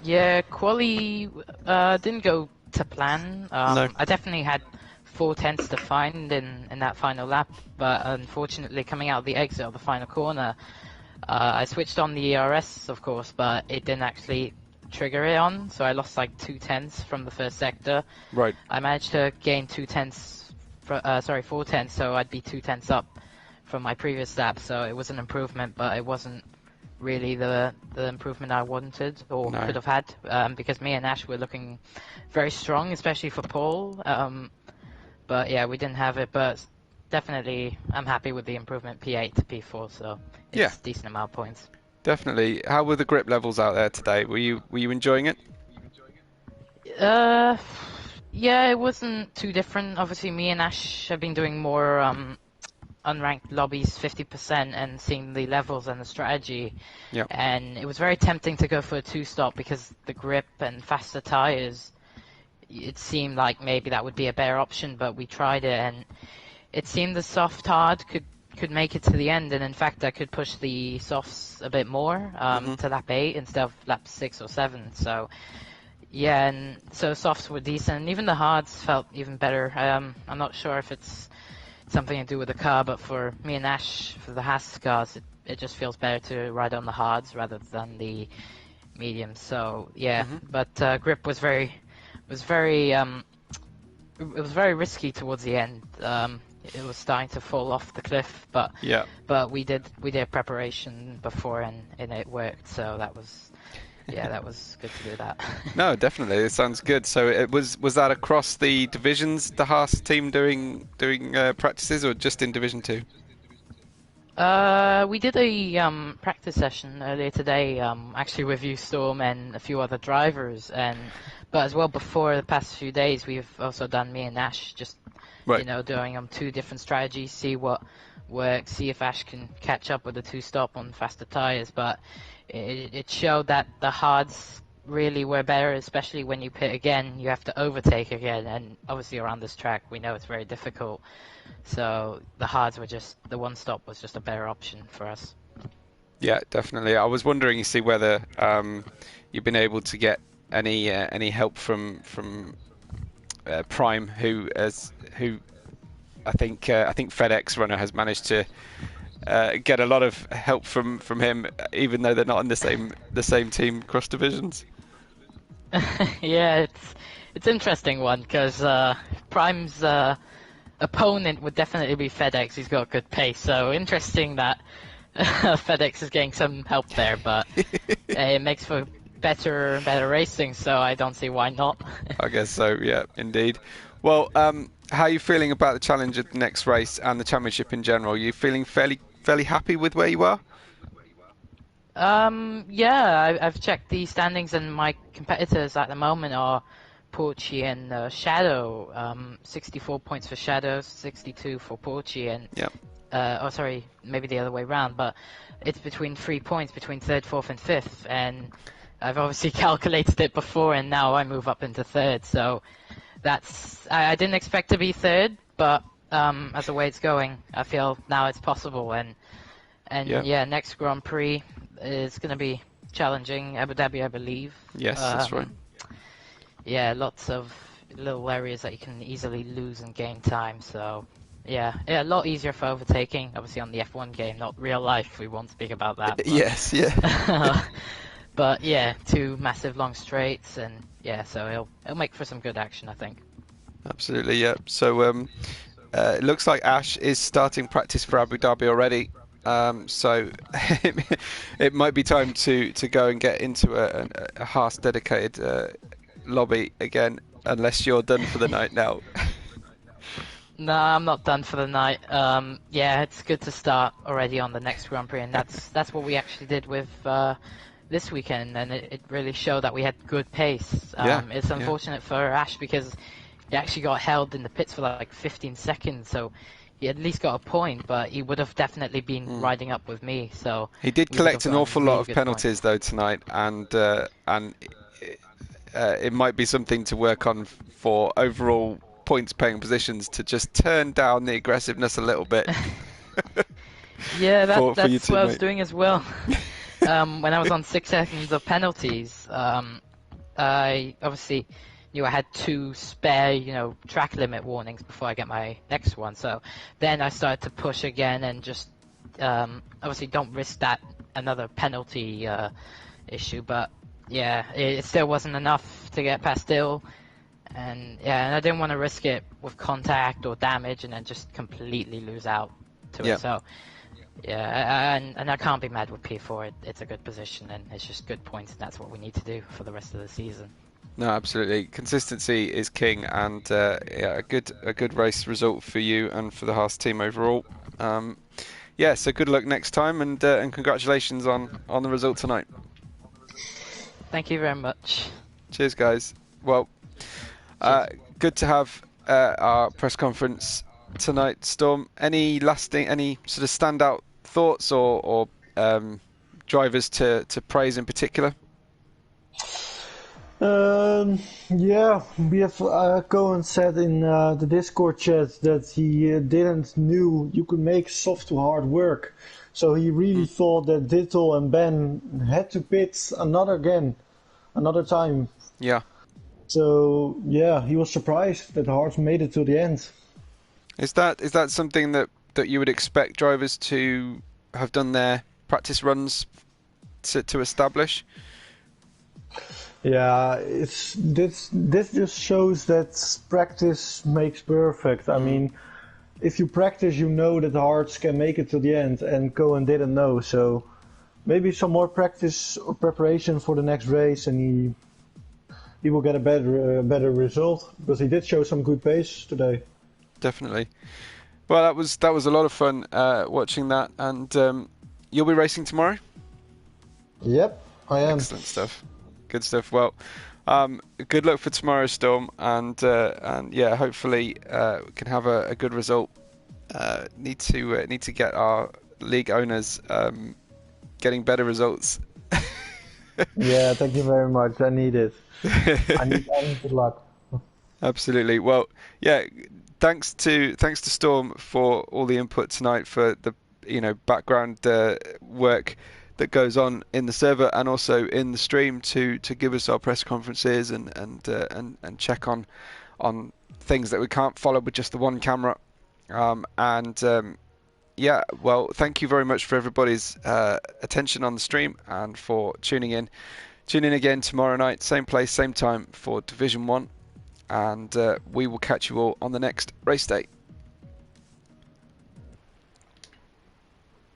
Yeah, quali didn't go to plan. No. I definitely had 4 tenths to find in that final lap, but unfortunately coming out of the exit of the final corner, I switched on the ERS, of course, but it didn't actually trigger it on, so I lost like 2 tenths from the first sector. Right. I managed to gain 4 tenths, so I'd be 2 tenths up from my previous lap, so it was an improvement, but it wasn't really the improvement I wanted or could have had, because me and Ash were looking very strong, especially for pole. But yeah, we didn't have it, but definitely I'm happy with the improvement P8 to P4, so it's a decent amount of points. Definitely. How were the grip levels out there today? Were you enjoying it? Yeah, it wasn't too different. Obviously, me and Ash have been doing more unranked lobbies 50% and seeing the levels and the strategy. Yep. And it was very tempting to go for a 2-stop because the grip and faster tires, it seemed like maybe that would be a better option, but we tried it and it seemed the soft hard could make it to the end, and in fact I could push the softs a bit more to lap 8 instead of lap 6 or 7. So yeah, and so softs were decent. Even the hards felt even better. I'm not sure if it's something to do with the car, but for me and Ash, for the Haas cars, it just feels better to ride on the hards rather than the mediums. So yeah, but grip was very risky towards the end. It was starting to fall off the cliff, but we did preparation before and it worked. So that was good to do that. No, definitely, it sounds good. So it was that across the divisions, the Haas team doing practices, or just in Division 2? We did a practice session earlier today, actually with you, Storm, and a few other drivers, but as well before the past few days, we've also done me and Ash just doing 2 different strategies, see what works, see if Ash can catch up with the 2-stop on faster tires. But it showed that the hards really were better, especially when you pit again, you have to overtake again, and obviously around this track we know it's very difficult. So the hards were just, the 1-stop was just a better option for us. Yeah, definitely. I was wondering, whether you've been able to get any help from Prime, who I think FedEx runner has managed to get a lot of help from him, even though they're not in the same team cross divisions. Yeah, it's interesting one, because Prime's opponent would definitely be FedEx. He's got good pace, so interesting that FedEx is getting some help there, but it makes for better racing, so I don't see why not. I guess so, yeah, indeed. Well, how are you feeling about the challenge at the next race and the championship in general? Are you feeling fairly happy with where you are? Yeah, I've checked the standings, and my competitors at the moment are Porchy and Shadow. 64 points for Shadow, 62 for Porchy, and maybe the other way around, but it's between 3 points between 3rd, 4th and 5th, and I've obviously calculated it before, and now I move up into 3rd, so I didn't expect to be 3rd, but as the way it's going, I feel now it's possible, and next Grand Prix is going to be challenging, Abu Dhabi, I believe. Yes, that's right. Yeah, lots of little areas that you can easily lose and gain time, so yeah, a lot easier for overtaking, obviously on the F1 game, not real life, we won't speak about that. But, yes, yeah. But yeah, 2 massive long straights, and yeah, so it'll make for some good action, I think. Absolutely, yeah. So it looks like Ash is starting practice for Abu Dhabi already. So it might be time to go and get into a Haas dedicated lobby again, unless you're done for the night now. No, I'm not done for the night. Yeah, it's good to start already on the next Grand Prix, and that's what we actually did with this weekend, and it really showed that we had good pace. It's unfortunate for Ash because he actually got held in the pits for like 15 seconds, so he at least got a point, but he would have definitely been riding up with me. So he did collect an awful lot of penalties though tonight, and it might be something to work on for overall points paying positions, to just turn down the aggressiveness a little bit. Yeah, that's what I was doing as well. When I was on 6 seconds of penalties, I obviously I had 2 spare, track limit warnings before I get my next one. So then I started to push again and just obviously don't risk that another penalty issue. But yeah, it still wasn't enough to get past Dill. And I didn't want to risk it with contact or damage and then just completely lose out to it. So and I can't be mad with P4. It's a good position and it's just good points, and that's what we need to do for the rest of the season. No, absolutely. Consistency is king, and a good race result for you and for the Haas team overall. So good luck next time, and congratulations on the result tonight. Thank you very much. Cheers, guys. Well, good to have our press conference tonight. Storm, any sort of standout thoughts or drivers to praise in particular? We have Cohen said in the Discord chat that he didn't knew you could make soft to hard work. So he really thought that Dittel and Ben had to pit another time. Yeah. So he was surprised that Hards made it to the end. Is that something that you would expect drivers to have done their practice runs to establish? Yeah, this just shows that practice makes perfect. I mean, if you practice, you know that the Hearts can make it to the end, and Cohen didn't know. So maybe some more practice or preparation for the next race, and he will get a better result, because he did show some good pace today. Definitely. Well, that was a lot of fun watching that, and you'll be racing tomorrow? Yep, I am. Excellent stuff. Good stuff. Well, good luck for tomorrow, Storm, and hopefully we can have a good result. Need to get our league owners getting better results. Yeah, thank you very much. I need it. I need good luck. Absolutely. Well, thanks to Storm for all the input tonight, for the background work that goes on in the server and also in the stream to give us our press conferences and check on things that we can't follow with just the one camera. Well, thank you very much for everybody's attention on the stream and for tuning in. Tune in again tomorrow night, same place, same time for Division 1, and we will catch you all on the next race day.